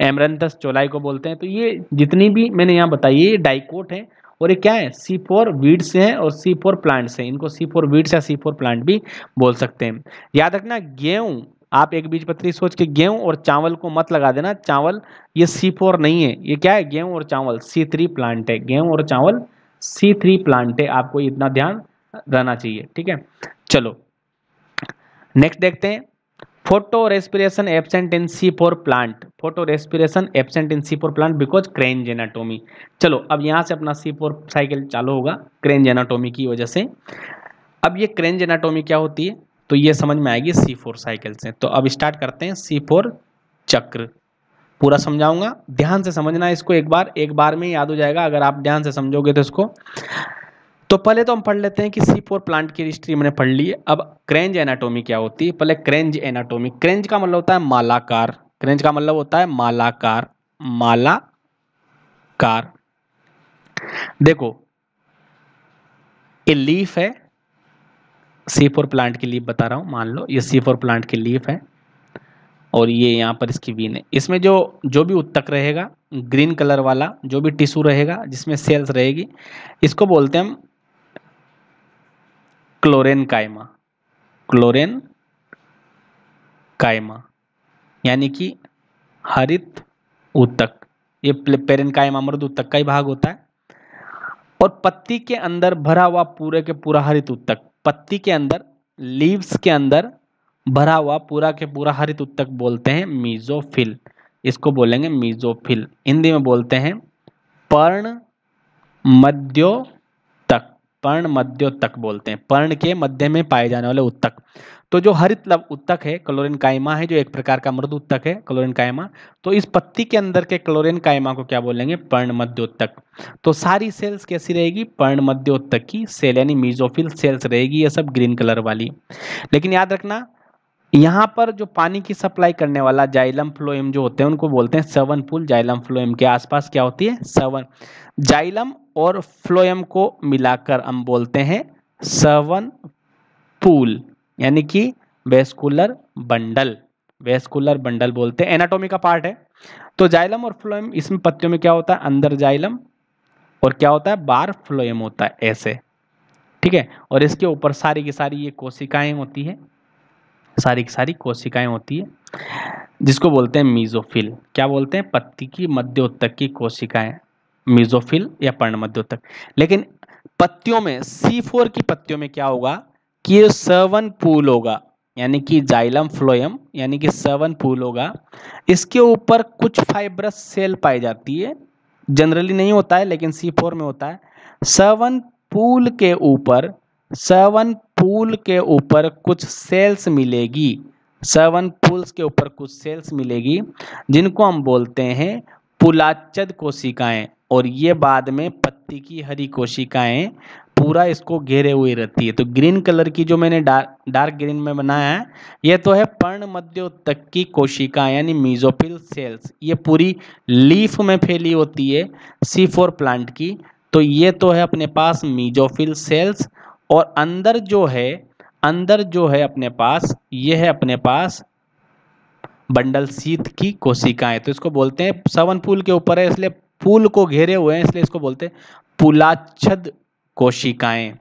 एमरंथस चोलाई को बोलते हैं। तो ये जितनी भी मैंने यहाँ बताई ये डाइकोट है, और ये क्या है C4 वीड से है और C4 प्लांट से, इनको C4 वीड्स या C4 प्लांट भी बोल सकते हैं। याद रखना गेहूं, आप एक बीजपत्री सोच के गेहूं और चावल को मत लगा देना, चावल ये C4 नहीं है, ये क्या है, गेहूं और चावल C3 प्लांट है, गेहूं और चावल C3 प्लांट है, आपको इतना ध्यान रहना चाहिए, ठीक है। चलो नेक्स्ट देखते हैं, photo respiration absent in C4 plant, photo respiration absent in C4 plant because Kranz anatomy. चलो अब यहाँ से अपना C4 साइकिल चालू होगा क्रेंज एनाटोमी की वजह से। अब ये क्रेंज एनाटोमी क्या होती है, तो ये समझ में आएगी C4 साइकिल से। तो अब स्टार्ट करते हैं C4 चक्र, पूरा समझाऊंगा, ध्यान से समझना इसको, एक बार में याद हो जाएगा अगर आप ध्यान से समझोगे तो इसको। तो पहले तो हम पढ़ लेते हैं कि C4 प्लांट की हिस्ट्री मैंने पढ़ ली है। अब क्रेंज एनाटोमी क्या होती है, पहले क्रेंज एनाटोमी, क्रेंज का मतलब होता है मालाकार, क्रेंज का मतलब होता है मालाकार, मालाकार। देखो ये लीफ है, C4 प्लांट की लीफ बता रहा हूं, मान लो ये C4 प्लांट की लीफ है, और ये यहाँ पर इसकी वीन है। इसमें जो जो भी उत्तक रहेगा ग्रीन कलर वाला, जो भी टिश्यू रहेगा जिसमें सेल्स रहेगी, इसको बोलते हैं हम क्लोरेनकाइमा, क्लोरेन काइमा यानी कि हरित ऊतक, ये पेरेनकाइमा मृद ऊतक का ही भाग होता है। और पत्ती के अंदर भरा हुआ पूरे के पूरा हरित ऊतक, पत्ती के अंदर लीव्स के अंदर भरा हुआ पूरा के पूरा हरित ऊतक बोलते हैं मीजोफिल, इसको बोलेंगे मीजोफिल। हिंदी में बोलते हैं पर्ण मध्योतक, पर्ण मध्योतक बोलते हैं, पर्ण के मध्य में पाए जाने वाले उत्तक। तो जो हरित उत्तक है क्लोरीन कायमा है, जो एक प्रकार का मृदु उत्तक है क्लोरीन कायमा, तो इस पत्ती के अंदर के क्लोरीन कायमा को क्या बोलेंगे, पर्ण मध्योतक। तो सारी सेल्स कैसी रहेगी, पर्ण मध्योतक की सेल यानी मीजोफिल सेल्स रहेगी, ये सब ग्रीन कलर वाली। लेकिन याद रखना यहाँ पर जो पानी की सप्लाई करने वाला जाइलम फ्लोएम जो होते हैं उनको बोलते हैं सवन पूल। जाइलम फ्लोएम के आसपास क्या होती है, सवन। जाइलम और फ्लोएम को मिलाकर हम बोलते हैं सवन पूल, यानी कि वेस्कुलर बंडल। वेस्कुलर बंडल बोलते हैं, एनाटॉमी का पार्ट है। तो जाइलम और फ्लोएम, इसमें पत्तियों में क्या होता है, अंदर जाइलम और क्या होता है, बाहर फ्लोएम होता है, ऐसे, ठीक है। और इसके ऊपर सारी की सारी ये कोशिकाएं होती है, सारी की सारी कोशिकाएं होती है, जिसको बोलते हैं मीजोफिल। क्या बोलते हैं, पत्ती की मध्योतक की कोशिकाएं, मीजोफिल या पर्ण मध्योतक। लेकिन पत्तियों में C4 की पत्तियों में क्या होगा कि ये सवन पूल होगा, यानी कि जाइलम फ्लोएम यानी कि सवन पूल होगा। इसके ऊपर कुछ फाइब्रस सेल पाई जाती है, जनरली नहीं होता है लेकिन C4 में होता है। सवन पूल के ऊपर, सवन पूल के ऊपर कुछ सेल्स मिलेगी, सवन पूल्स के ऊपर कुछ सेल्स मिलेगी जिनको हम बोलते हैं पुलाच्छद कोशिकाएं। और ये बाद में पत्ती की हरी कोशिकाएं पूरा इसको घेरे हुए रहती है। तो ग्रीन कलर की जो मैंने डार्क ग्रीन में बनाया है, ये तो है पर्ण मध्योतक की कोशिकाएं यानी मीजोफिल सेल्स। ये पूरी लीफ में फैली होती है C4 प्लांट की। तो ये तो है अपने पास मीजोफिल सेल्स, और अंदर जो है, अंदर जो है अपने पास, ये है अपने पास बंडल शीत की कोशिकाएं। तो इसको बोलते हैं, सवन पूल के ऊपर है इसलिए पूल को घेरे हुए हैं, इसलिए इसको बोलते हैं पुलाच्छद कोशिकाएं।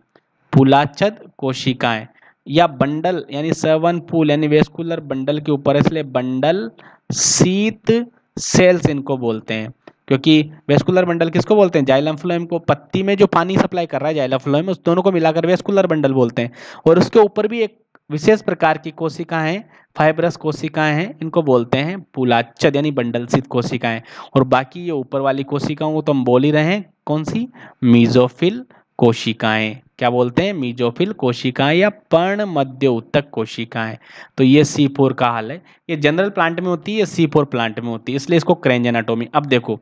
पुलाच्छद कोशिकाएं या बंडल यानी सवन पूल यानी वेस्कुलर बंडल के ऊपर है, इसलिए बंडल शीत सेल्स इनको बोलते हैं। क्योंकि वेस्कुलर बंडल किसको बोलते हैं, जाइलम फ्लोएम को। पत्ती में जो पानी सप्लाई कर रहा है जाइलम फ्लोएम, उस दोनों को मिलाकर वेस्कुलर बंडल बोलते हैं। और उसके ऊपर भी एक विशेष प्रकार की कोशिकाएं हैं, फाइब्रस कोशिकाएं हैं, इनको बोलते हैं पुलाच्छद यानी बंडल शीत कोशिकाएं। और बाकी ये ऊपर वाली कोशिकाओं को तो हम बोल ही रहे हैं, कौन सी, मीजोफिल कोशिकाएं। क्या बोलते हैं, मीजोफिल कोशिकाएं या पर्ण मध्योतक कोशिकाएं। तो ये C4 का हाल है। ये जनरल प्लांट में होती है, ये C4 प्लांट में होती है, इसलिए इसको क्रेंज एनाटोमी। अब देखो,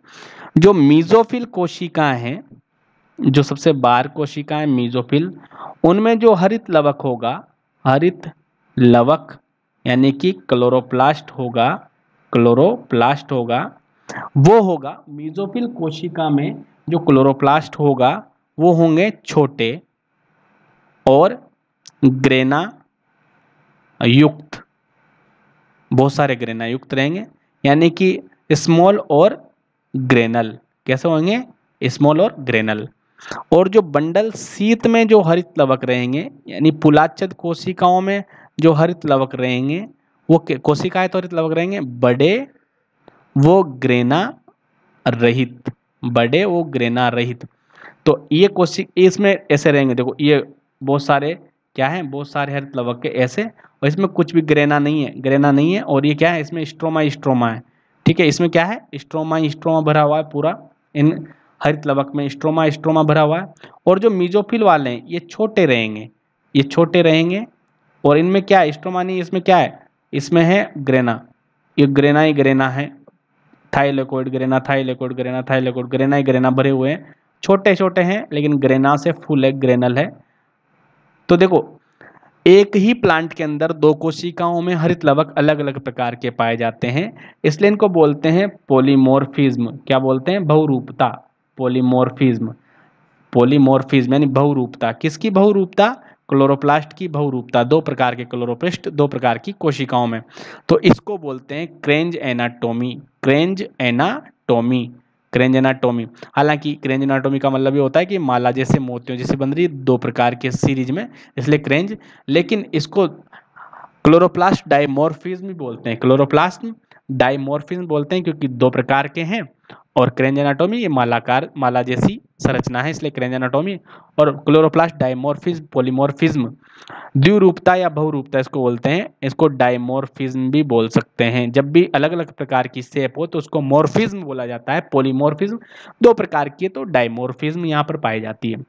जो मीजोफिल कोशिकाएं हैं, जो सबसे बाहर कोशिकाएं मीजोफिल, उनमें जो हरित लवक होगा, हरित लवक यानी कि क्लोरोप्लास्ट होगा, क्लोरोप्लास्ट होगा, वो होगा मीजोफिल कोशिका में। जो क्लोरोप्लास्ट होगा वो होंगे छोटे और ग्रेना युक्त, बहुत सारे ग्रेना युक्त रहेंगे, यानी कि स्मॉल और ग्रेनल। कैसे होंगे, स्मॉल और ग्रेनल। और जो बंडल शीत में जो हरित लवक रहेंगे, यानी पुलाच्छद कोशिकाओं में जो हरित लवक रहेंगे, वो कोशिकाएं तो हरित लवक रहेंगे, बड़े वो ग्रेना रहित, बड़े वो ग्रेना रहित। तो ये कोशिक इसमें ऐसे रहेंगे, देखो ये बहुत सारे क्या है, बहुत सारे हरित लवक के ऐसे, और इसमें कुछ भी ग्रेना नहीं है, ग्रेना नहीं है। और ये क्या है, इसमें स्ट्रोमा स्ट्रोमा है, ठीक है। इसमें क्या है, स्ट्रोमा स्ट्रोमा भरा हुआ है पूरा, इन हरित लवक में स्ट्रोमा स्ट्रोमा भरा हुआ है। और जो मीजोफिल वाले हैं ये छोटे रहेंगे, ये छोटे रहेंगे। और इनमें क्या है, स्ट्रोमा नहीं, इसमें क्या है, इसमें है ग्रेना, ये ग्रेना ही ग्रेना है, thylakoid grana, thylakoid grana, thylakoid grana ही ग्रेना भरे हुए हैं, छोटे छोटे हैं लेकिन ग्रेना से फुल है, ग्रेनल है। तो देखो, एक ही प्लांट के अंदर दो कोशिकाओं में हरित लवक अलग अलग प्रकार के पाए जाते हैं, इसलिए इनको बोलते हैं पॉलीमॉर्फिज्म। क्या बोलते हैं, बहुरूपता, पॉलीमॉर्फिज्म। पॉलीमॉर्फिज्म यानी बहुरूपता, किसकी बहुरूपता, क्लोरोप्लास्ट की बहुरूपता, दो प्रकार के क्लोरोप्लास्ट, दो प्रकार की कोशिकाओं में। तो इसको बोलते हैं क्रेंज एनाटोमी, क्रेंज एनाटोमी, क्रेंज एनाटोमी। हालांकि क्रेंज एनाटोमी का मतलब ये होता है कि माला जैसे मोतियों जैसे बन रही है दो प्रकार के सीरीज में, इसलिए क्रेंज। लेकिन इसको क्लोरोप्लास्ट डाइमॉर्फिज्म भी बोलते हैं, क्लोरोप्लास्ट डाइमॉर्फिज्म बोलते हैं क्योंकि दो प्रकार के हैं। और क्रेंज एनाटोमी ये मालाकार, माला जैसी संरचना है, इसलिए क्रेंज एनाटोमी। और क्लोरोप्लास्ट डाइमॉर्फिज्म, पॉलीमॉर्फिज्म, द्विरूपता या बहुरूपता इसको बोलते हैं, इसको डाइमॉर्फिज्म भी बोल सकते हैं। जब भी अलग अलग प्रकार की शेप हो तो उसको मॉर्फिज्म बोला जाता है, पॉलीमॉर्फिज्म दो प्रकार की है तो डाइमॉर्फिज्म यहाँ पर पाई जाती है।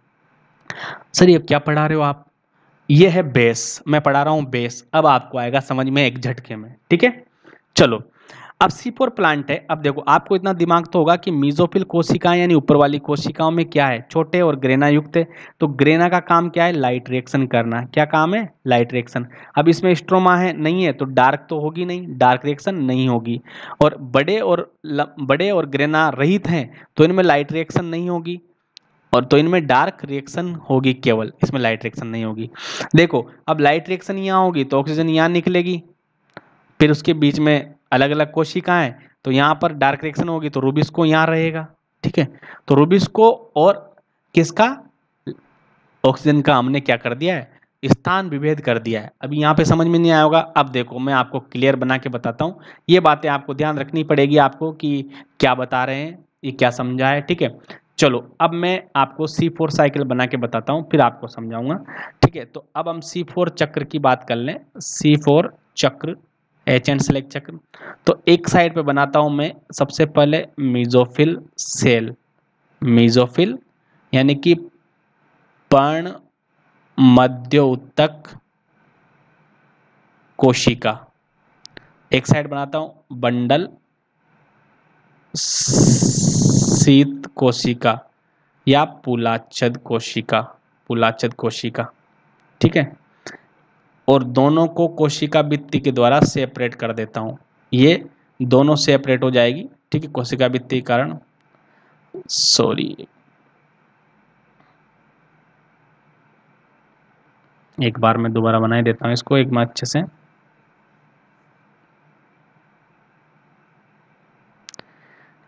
सर ये क्या पढ़ा रहे हो आप? ये है बेस, मैं पढ़ा रहा हूँ बेस। अब आपको आएगा समझ में एक झटके में, ठीक है। चलो, अब C4 प्लांट है। अब देखो, आपको इतना दिमाग तो होगा कि मीजोफिल कोशिकाएं यानी ऊपर वाली कोशिकाओं में क्या है, छोटे और ग्रेना युक्त है। तो ग्रेना का काम क्या है, लाइट रिएक्शन करना। क्या काम है, लाइट रिएक्शन। अब इसमें स्ट्रोमा है नहीं है, तो डार्क तो होगी नहीं, डार्क रिएक्शन नहीं होगी। और बड़े और ग्रेना रहित हैं, तो इनमें लाइट रिएक्शन नहीं होगी। और तो इनमें डार्क रिएक्शन होगी केवल, इसमें लाइट रिएक्शन नहीं होगी। देखो, अब लाइट रिएक्शन यहाँ होगी तो ऑक्सीजन यहाँ निकलेगी, फिर उसके बीच में अलग अलग कोशिकाएं, तो यहाँ पर डार्क रिएक्शन होगी तो रूबिस्को यहाँ रहेगा, ठीक है। तो रूबिस्को और किसका, ऑक्सीजन का हमने क्या कर दिया है, स्थान विभेद कर दिया है। अभी यहाँ पे समझ में नहीं आया होगा। अब देखो, मैं आपको क्लियर बना के बताता हूँ। ये बातें आपको ध्यान रखनी पड़ेगी आपको कि क्या बता रहे हैं, ये क्या समझा है, ठीक है। चलो, अब मैं आपको C4 साइकिल बना के बताता हूँ, फिर आपको समझाऊंगा, ठीक है। तो अब हम C4 चक्र की बात कर लें। C4 चक्र, एच एंड सेलेक्ट चक्र। तो एक साइड पे बनाता हूं मैं सबसे पहले मीजोफिल सेल। मीजोफिल यानी कि पर्ण मध्योतक कोशिका। एक साइड बनाता हूं बंडल शीत कोशिका या पुलाच्छद कोशिका, पुलाच्छद कोशिका, ठीक है। और दोनों को कोशिका भित्ति के द्वारा सेपरेट कर देता हूं। ये दोनों सेपरेट हो जाएगी, ठीक है, कोशिका भित्ति के कारण। सॉरी, एक बार मैं दोबारा बना ही देता हूँ इसको एक बार अच्छे से।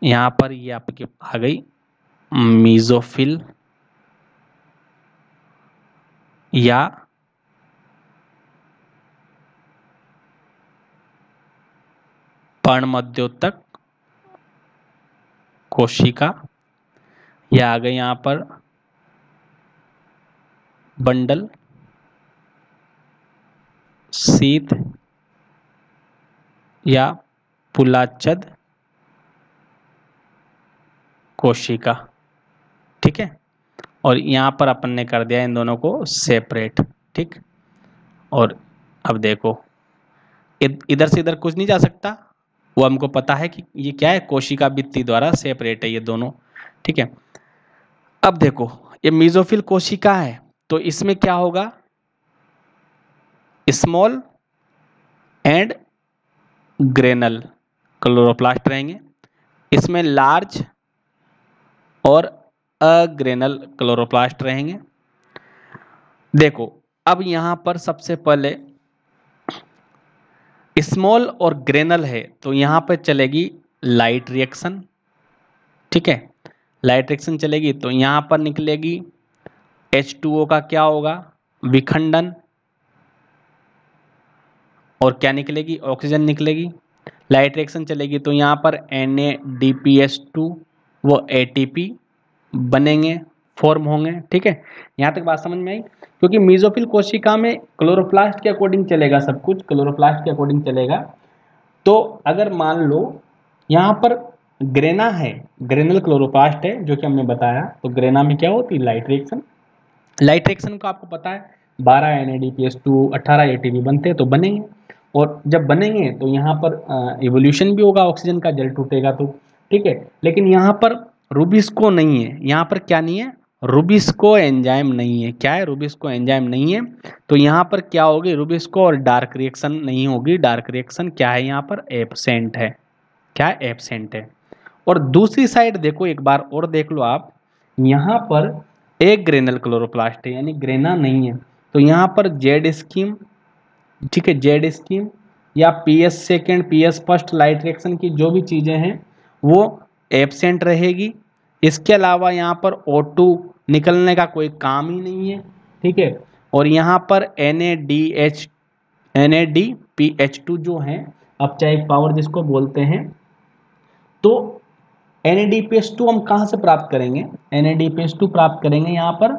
यहाँ पर ये आपकी आ गई मीजोफिल या पर्णमध्योतक कोशिका, या आ गई यहाँ पर बंडल शीत या पुलाच्छद कोशिका, ठीक है। और यहाँ पर अपन ने कर दिया इन दोनों को सेपरेट, ठीक। और अब देखो, इधर से इधर कुछ नहीं जा सकता, वो हमको पता है कि ये क्या है, कोशिका भित्ति द्वारा सेपरेट है ये दोनों, ठीक है। अब देखो, ये मीजोफिल कोशिका है, तो इसमें क्या होगा, स्मॉल एंड ग्रेनल क्लोरोप्लास्ट रहेंगे। इसमें लार्ज और अग्रेनल क्लोरोप्लास्ट रहेंगे। देखो, अब यहां पर सबसे पहले स्मॉल और ग्रेनल है, तो यहां पर चलेगी लाइट रिएक्शन, ठीक है। लाइट रिएक्शन चलेगी तो यहां पर निकलेगी H2O का क्या होगा, विखंडन। और क्या निकलेगी, ऑक्सीजन निकलेगी। लाइट रिएक्शन चलेगी तो यहाँ पर NADPH2 वो ATP बनेंगे, फॉर्म होंगे, ठीक है। यहाँ तक बात समझ में आई। क्योंकि मीजोफिल कोशिका में क्लोरोप्लास्ट के अकॉर्डिंग चलेगा सब कुछ, क्लोरोप्लास्ट के अकॉर्डिंग चलेगा। तो अगर मान लो यहाँ पर ग्रेना है, ग्रेनल क्लोरोप्लास्ट है जो कि हमने बताया, तो ग्रेना में क्या होती है, लाइट रिएक्शन। लाइट रिएक्शन को आपको पता है 12 NADPH2 18 ATP बनते हैं, तो बनेंगे। और जब बनेंगे तो यहाँ पर इवोल्यूशन भी होगा, ऑक्सीजन का जल टूटेगा तो, ठीक है। लेकिन यहाँ पर रूबिस्को नहीं है, यहाँ पर क्या नहीं है, रूबिस्को एंजाइम नहीं है। क्या है, रूबिस्को एंजाइम नहीं है। तो यहाँ पर क्या होगी, रूबिस्को और डार्क रिएक्शन नहीं होगी। डार्क रिएक्शन क्या है, यहाँ पर एब्सेंट है। क्या है, एब्सेंट है। और दूसरी साइड देखो, एक बार और देख लो आप, यहाँ पर एक ग्रेनल क्लोरोप्लास्ट है, यानी ग्रेना नहीं है। तो यहाँ पर जेड स्कीम, ठीक है, जेड स्कीम या PS second, PS first light reaction की जो भी चीज़ें हैं वो एब्सेंट रहेगी। इसके अलावा यहाँ पर O2 निकलने का कोई काम ही नहीं है, ठीक है। और यहाँ पर NADPH2 जो है अपचायिक पावर जिसको बोलते हैं, तो NADPH2 हम कहाँ से प्राप्त करेंगे, NADPH2 प्राप्त करेंगे यहाँ पर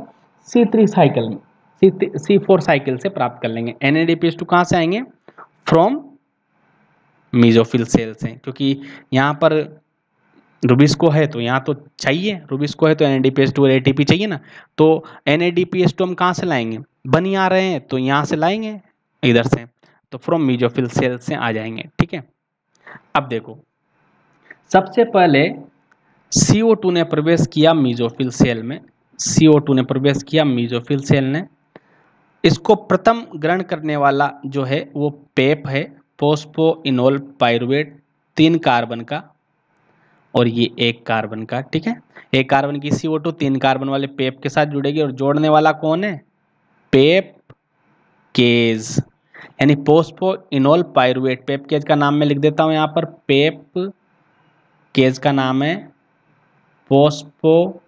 C3 साइकिल में, C4 साइकिल से प्राप्त कर लेंगे। NADPH2 कहाँ से आएंगे, फ्रॉम मीजोफिल सेल से, क्योंकि यहाँ पर रुबिस्को है तो यहाँ तो चाहिए, रुबिस्को है तो NADPH2 और ATP चाहिए ना, तो NADPH2 हम कहाँ से लाएंगे, बन ही आ रहे हैं तो यहाँ से लाएंगे इधर से, तो फ्रॉम मीजोफिल सेल से आ जाएंगे। ठीक है, अब देखो सबसे पहले CO2 ने प्रवेश किया मीजोफिल सेल में, CO2 ने प्रवेश किया मीजोफिल सेल ने, इसको प्रथम ग्रहण करने वाला जो है वो पेप है, फोस्फोइनोल पाइरुवेट, 3 कार्बन का और ये 1 कार्बन का। ठीक है, 1 कार्बन की CO2 3 कार्बन वाले पेप के साथ जुड़ेगी और जोड़ने वाला कौन है, पेप केज, यानी फोस्फोइनोल पाइरुवेट। पेप केज का नाम मैं लिख देता हूं यहां पर, पेप केज का नाम है फोस्फोइनोल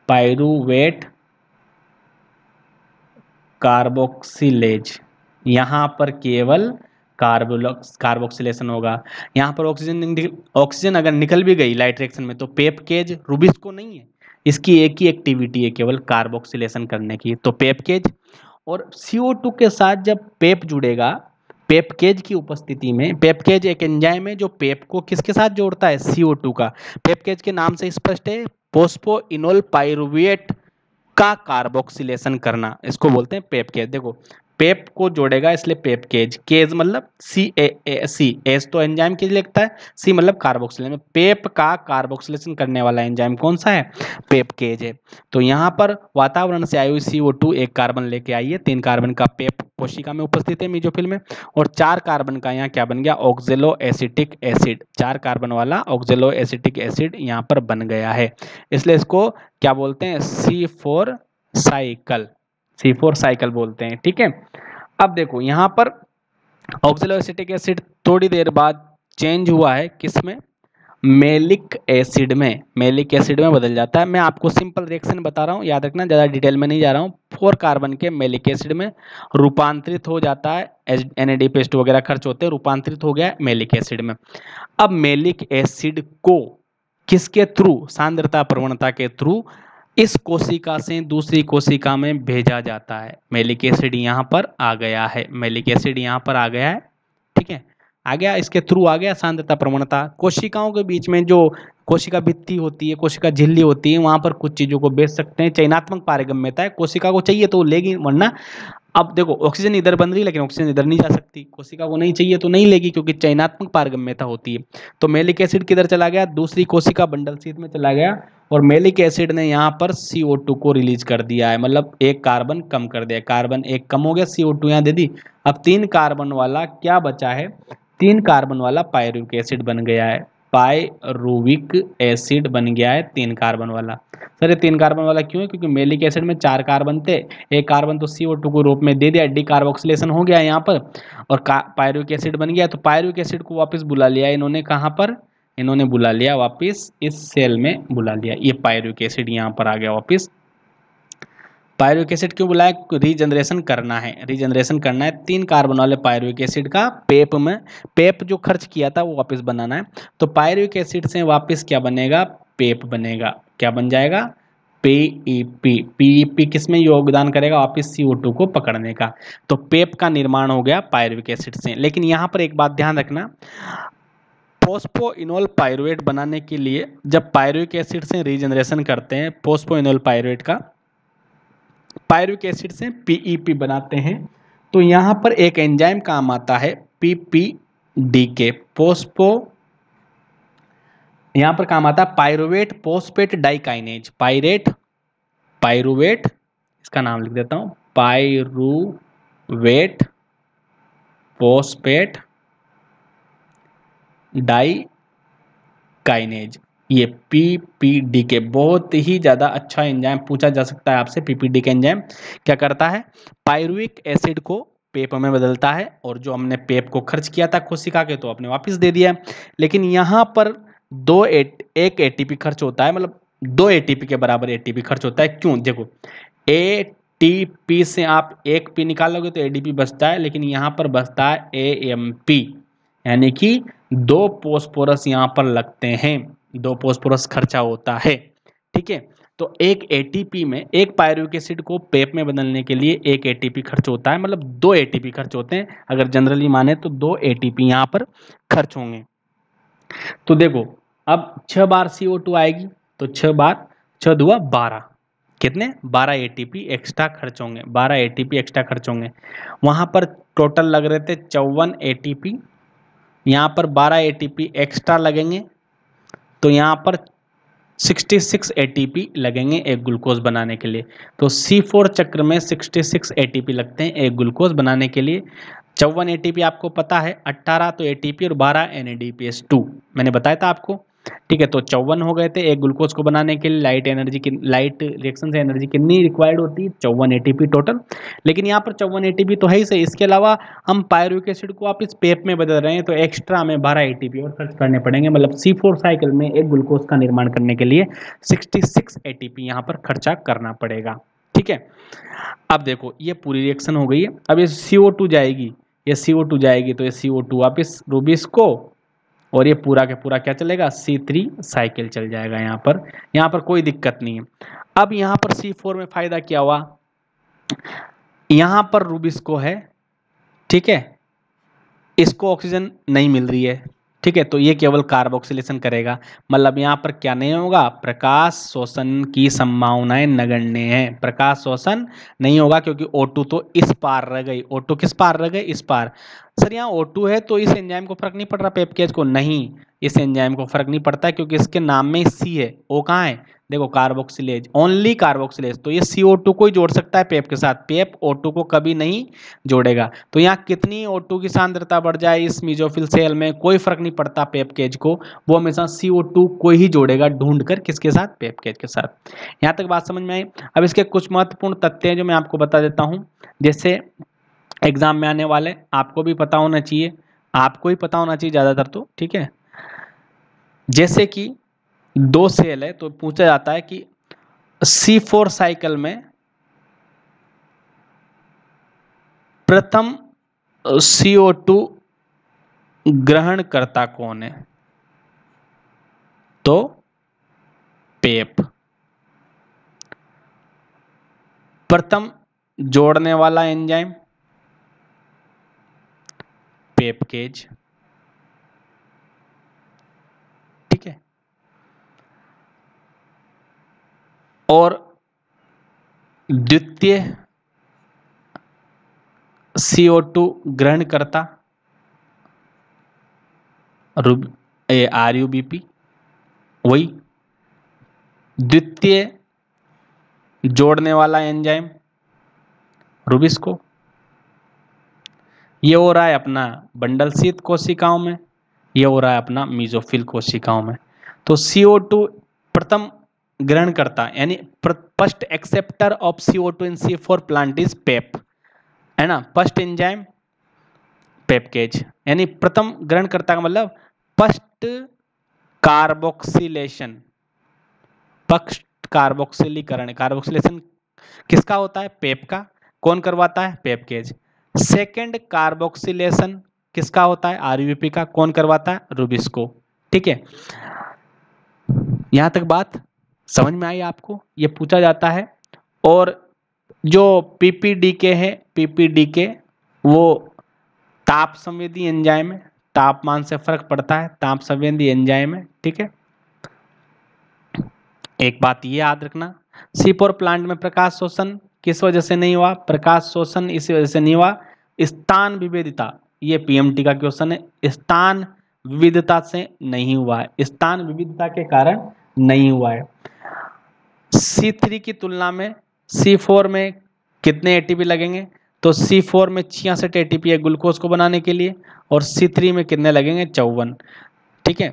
पाइरुवेट कार्बोक्सिलेज। यहां पर केवल कार्बोक्सिलेशन होगा। यहाँ पर ऑक्सीजन अगर निकल भी गई लाइट रिएक्शन में तो पेप केज रुबिस्को नहीं है, इसकी एक ही एक्टिविटी है केवल कार्बोक्सिलेशन करने की, तो पेप केज। और CO2 के साथ जब पेप जुड़ेगा, पेप केज की उपस्थिति में, पेप केज एक एंजाइम है जो पेप को किसके साथ जोड़ता है, CO2 का। पेप केज के नाम से स्पष्ट है, फोस्फोइनोल पाइरुवेट का कार्बोक्सिलेशन करना, इसको बोलते हैं पेप केज। देखो पेप को जोड़ेगा इसलिए पेप केज, केज मतलब CAC, एस तो एंजाइम के लिए लिखता है, C मतलब कार्बोक्सिलेशन, पेप का कार्बोक्सिलेशन करने वाला एंजाइम कौन सा है, पेप केज है। तो यहाँ पर वातावरण से आई हुई CO2 1 कार्बन लेके आई है, 3 कार्बन का पेप कोशिका में उपस्थित है मीजोफिल में, और 4 कार्बन का यहाँ क्या बन गया, ऑक्जेलो एसिटिक एसिड, 4 कार्बन वाला ऑक्जेलो एसिटिक एसिड यहाँ पर बन गया है, इसलिए इसको क्या बोलते हैं, C4 साइकिल, C4 साइकिल बोलते हैं। ठीक है, अब देखो यहाँ पर ऑक्जेलो एसिटिक एसिड थोड़ी देर बाद चेंज हुआ है किसमें, मेलिक एसिड में, मेलिक एसिड में बदल जाता है। मैं आपको सिंपल रिएक्शन बता रहा हूँ, याद रखना, ज़्यादा डिटेल में नहीं जा रहा हूँ। 4 कार्बन के मेलिक एसिड में रूपांतरित हो जाता है, NADPH2 वगैरह खर्च होते हैं, रूपांतरित हो गया मेलिक एसिड में। अब मेलिक एसिड को किसके थ्रू, सांद्रता प्रवणता के थ्रू इस कोशिका से दूसरी कोशिका में भेजा जाता है। मेलिक एसिड यहाँ पर आ गया है, मेलिक एसिड यहाँ पर आ गया है। ठीक है, आ गया, इसके थ्रू आ गया सांद्रता प्रवणता। कोशिकाओं के बीच में जो कोशिका भित्ति होती है, कोशिका झिल्ली होती है, वहां पर कुछ चीजों को बेच सकते हैं, चयनात्मक पारगम्यता है, कोशिका को चाहिए तो लेगी, वरना अब देखो ऑक्सीजन इधर बन रही है लेकिन ऑक्सीजन इधर नहीं जा सकती, कोशिका को नहीं चाहिए तो नहीं लेगी क्योंकि चयनात्मक पारगम्यता होती है। तो मेलिक एसिड किधर चला गया, दूसरी कोशिका बंडल शीथ में चला गया, और मेलिक एसिड ने यहाँ पर CO2 को रिलीज कर दिया है, मतलब 1 कार्बन कम कर दिया, कार्बन 1 कम हो गया, CO2 यहाँ दे दी। अब 3 कार्बन वाला क्या बचा है, 3 कार्बन वाला पायरुविक एसिड बन गया है, पायरुविक एसिड बन गया है 3 कार्बन वाला। सर ये 3 कार्बन वाला क्यों है, क्योंकि मेलिक एसिड में 4 कार्बन थे, 1 कार्बन तो CO2 को रूप में दे दिया, डी कार्बोक्सिलेशन हो गया यहाँ पर, और पायरुविक एसिड बन गया। तो पायरुविक एसिड को वापस बुला लिया इन्होंने, कहाँ पर, इन्होंने बुला लिया वापस इस सेल में बुला लिया, ये पायरुविक एसिड यहाँ पर आ गया वापस। पायरुविक एसिड क्यों बुलाया, रीजनरेशन करना है, रीजनरेशन करना है 3 कार्बन वाले पायरुविक एसिड का पेप में, पेप जो खर्च किया था वो वापस बनाना है। तो पायरुविक एसिड से वापस क्या बनेगा, पेप बनेगा, क्या बन जाएगा, PEP। PEP किस में योगदान करेगा, वापस CO2 को पकड़ने का। तो पेप का निर्माण हो गया पायरुविक एसिड से। लेकिन यहाँ पर एक बात ध्यान रखना, फोस्फोइनोल पाइरुवेट बनाने के लिए जब पायरुविक एसिड से रीजनरेशन करते हैं, फोस्फोइनोल पाइरुवेट का, पायरुविक एसिड से PEP बनाते हैं, तो यहाँ पर एक एंजाइम काम आता है PPDK, फोस्फो, यहाँ पर काम आता है पाइरुवेट फोस्फेट डाइकाइनेज, पाइरुवेट, इसका नाम लिख देता हूँ, पाइरुवेट फोस्फेट डाइकाइनेज, ये PPDK बहुत ही ज़्यादा अच्छा एंजाइम, पूछा जा सकता है आपसे। PPDK एंजाइम क्या करता है, पायरुविक एसिड को पेप में बदलता है, और जो हमने पेप को खर्च किया था कोशिका के तो आपने वापस दे दिया। लेकिन यहाँ पर एक ATP खर्च होता है, मतलब 2 ATP के बराबर ATP खर्च होता है। क्यों, देखो ATP से आप एक P निकालोगे तो ADP बचता है, लेकिन यहाँ पर बचता है AMP, यानी कि 2 फोस्फोरस यहाँ पर लगते हैं, 2 फोस्फोरस खर्चा होता है। ठीक है, तो एक ATP में, एक पायरुविक एसिड को पेप में बदलने के लिए एक ATP खर्च होता है, मतलब 2 ATP खर्च होते हैं, अगर जनरली माने तो 2 ATP यहाँ पर खर्च होंगे। तो देखो अब 6 बार CO2 आएगी तो 6 बार 6 दुआ 12, कितने 12 ATP एक्स्ट्रा खर्च होंगे, 12 ATP एक्स्ट्रा खर्च होंगे। वहाँ पर टोटल लग रहे थे 54 ATP, यहाँ पर 12 ATP एक्स्ट्रा लगेंगे तो यहाँ पर 66 ATP लगेंगे एक ग्लूकोज बनाने के लिए। तो C4 चक्र में 66 ATP लगते हैं एक ग्लूकोज बनाने के लिए। 54 ATP आपको पता है, 18 तो ATP और 12 NADPH2 मैंने बताया था आपको, ठीक है। तो 54 हो गए थे एक ग्लूकोज को बनाने के लिए। लाइट रिएक्शन से एनर्जी कितनी रिक्वायर्ड होती है, 54 ATP टोटल। लेकिन यहाँ पर 54 ATP तो है ही सही, इसके अलावा हम पायरुविक एसिड को आप इस पेप में बदल रहे हैं तो एक्स्ट्रा हमें 12 ATP और खर्च करने पड़ेंगे। मतलब C4 साइकिल में एक ग्लूकोज का निर्माण करने के लिए 66 ATP यहाँ पर खर्चा करना पड़ेगा, ठीक है। अब देखो ये पूरी रिएक्शन हो गई है। अब ये CO2 जाएगी, ये CO2 जाएगी तो ये CO2 वापिस रूबिस को, और ये पूरा के पूरा क्या चलेगा, C3 साइकिल चल जाएगा। यहाँ पर कोई दिक्कत नहीं है। अब यहाँ पर C4 में फायदा क्या हुआ, यहाँ पर रूबिस्को है, ठीक है, इसको ऑक्सीजन नहीं मिल रही है, ठीक है, तो ये केवल कार्बोक्सिलेशन करेगा। मतलब यहाँ पर क्या नहीं होगा, प्रकाश शोषण की संभावनाएं नगण्य है, प्रकाश शोषण नहीं होगा क्योंकि O2 तो इस पार रह गई। O2 किस पार रह गई, इस पार। सर यहाँ O2 है तो इस एंजाइम को फर्क नहीं पड़ रहा पेपकेज को, नहीं, इस एंजाइम को फर्क नहीं पड़ता क्योंकि इसके नाम में C है। O कहाँ है, देखो कार्बोक्सिलेज, ओनली कार्बोक्सिलेज, तो ये CO2 को ही जोड़ सकता है पेप के साथ, पेप O2 को कभी नहीं जोड़ेगा। तो यहाँ कितनी O2 की सांद्रता बढ़ जाए इस मीजोफिल सेल में कोई फर्क नहीं पड़ता पेप केज को, वो हमेशा CO2 को ही जोड़ेगा ढूंढ कर, किसके साथ, पेप केज के साथ। यहाँ तक बात समझ में आई। अब इसके कुछ महत्वपूर्ण तथ्य हैं जो मैं आपको बता देता हूँ, जैसे एग्जाम में आने वाले, आपको भी पता होना चाहिए, आपको ही पता होना चाहिए ज़्यादातर तो, ठीक है। जैसे कि 2 सेल है तो पूछा जाता है कि C4 साइकिल में प्रथम CO2 ग्रहण करता कौन है, तो पेप। प्रथम जोड़ने वाला एंजाइम पेपकेज, ठीक है। और द्वितीय CO2 ग्रहण करता RUBP, वही द्वितीय जोड़ने वाला एंजाइम रूबिस्को। ये हो रहा है अपना बंडल शीत कोशिकाओं में, ये हो रहा है अपना मीजोफिल कोशिकाओं में। तो CO2 प्रथम ग्रहण करता यानी first acceptor of CO2 in C4 plant is PEP, है ना, फर्स्ट एंजाइम पेपकेज, यानी प्रथम ग्रहण करता का मतलब फर्स्ट कार्बोक्सिलेशन, फर्स्ट कार्बोक्सिलीकरण, कार्बोक्सिलेशन किसका होता है, पेप का, कौन करवाता है, पेपकेज। सेकेंड कार्बोक्सिलेशन किसका होता है, RUBP का, कौन करवाता है, रूबिस्को, ठीक है। यहां तक बात समझ में आई आपको, ये पूछा जाता है। और जो PPDK है, PPDK वो ताप संवेदी एंजाइम है, तापमान से फर्क पड़ता है, ताप संवेदी एंजाइम है, ठीक है। एक बात ये याद रखना, C4 प्लांट में प्रकाश शोषण किस वजह से नहीं हुआ, प्रकाश शोषण इस वजह से नहीं हुआ, स्थान विविधता, ये PMT का क्वेश्चन है, स्थान विविधता से नहीं हुआ है, स्थान विविधता के कारण नहीं हुआ है। C3 की तुलना में C4 में कितने ATP लगेंगे, तो C4 में 66 ATP है ग्लूकोज को बनाने के लिए, और C3 में कितने लगेंगे, 54, ठीक है।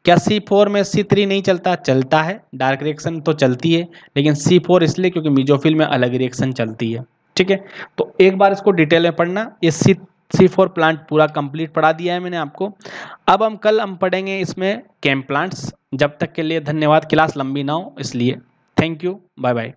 क्या C4 में C3 नहीं चलता, चलता है, डार्क रिएक्शन तो चलती है, लेकिन C4 इसलिए क्योंकि मीजोफिल में अलग रिएक्शन चलती है, ठीक है। तो एक बार इसको डिटेल में पढ़ना, ये C4 प्लांट पूरा कंप्लीट पढ़ा दिया है मैंने आपको। अब हम पढ़ेंगे इसमें केम प्लांट्स। जब तक के लिए धन्यवाद, क्लास लंबी ना हो इसलिए। Thank you, bye bye.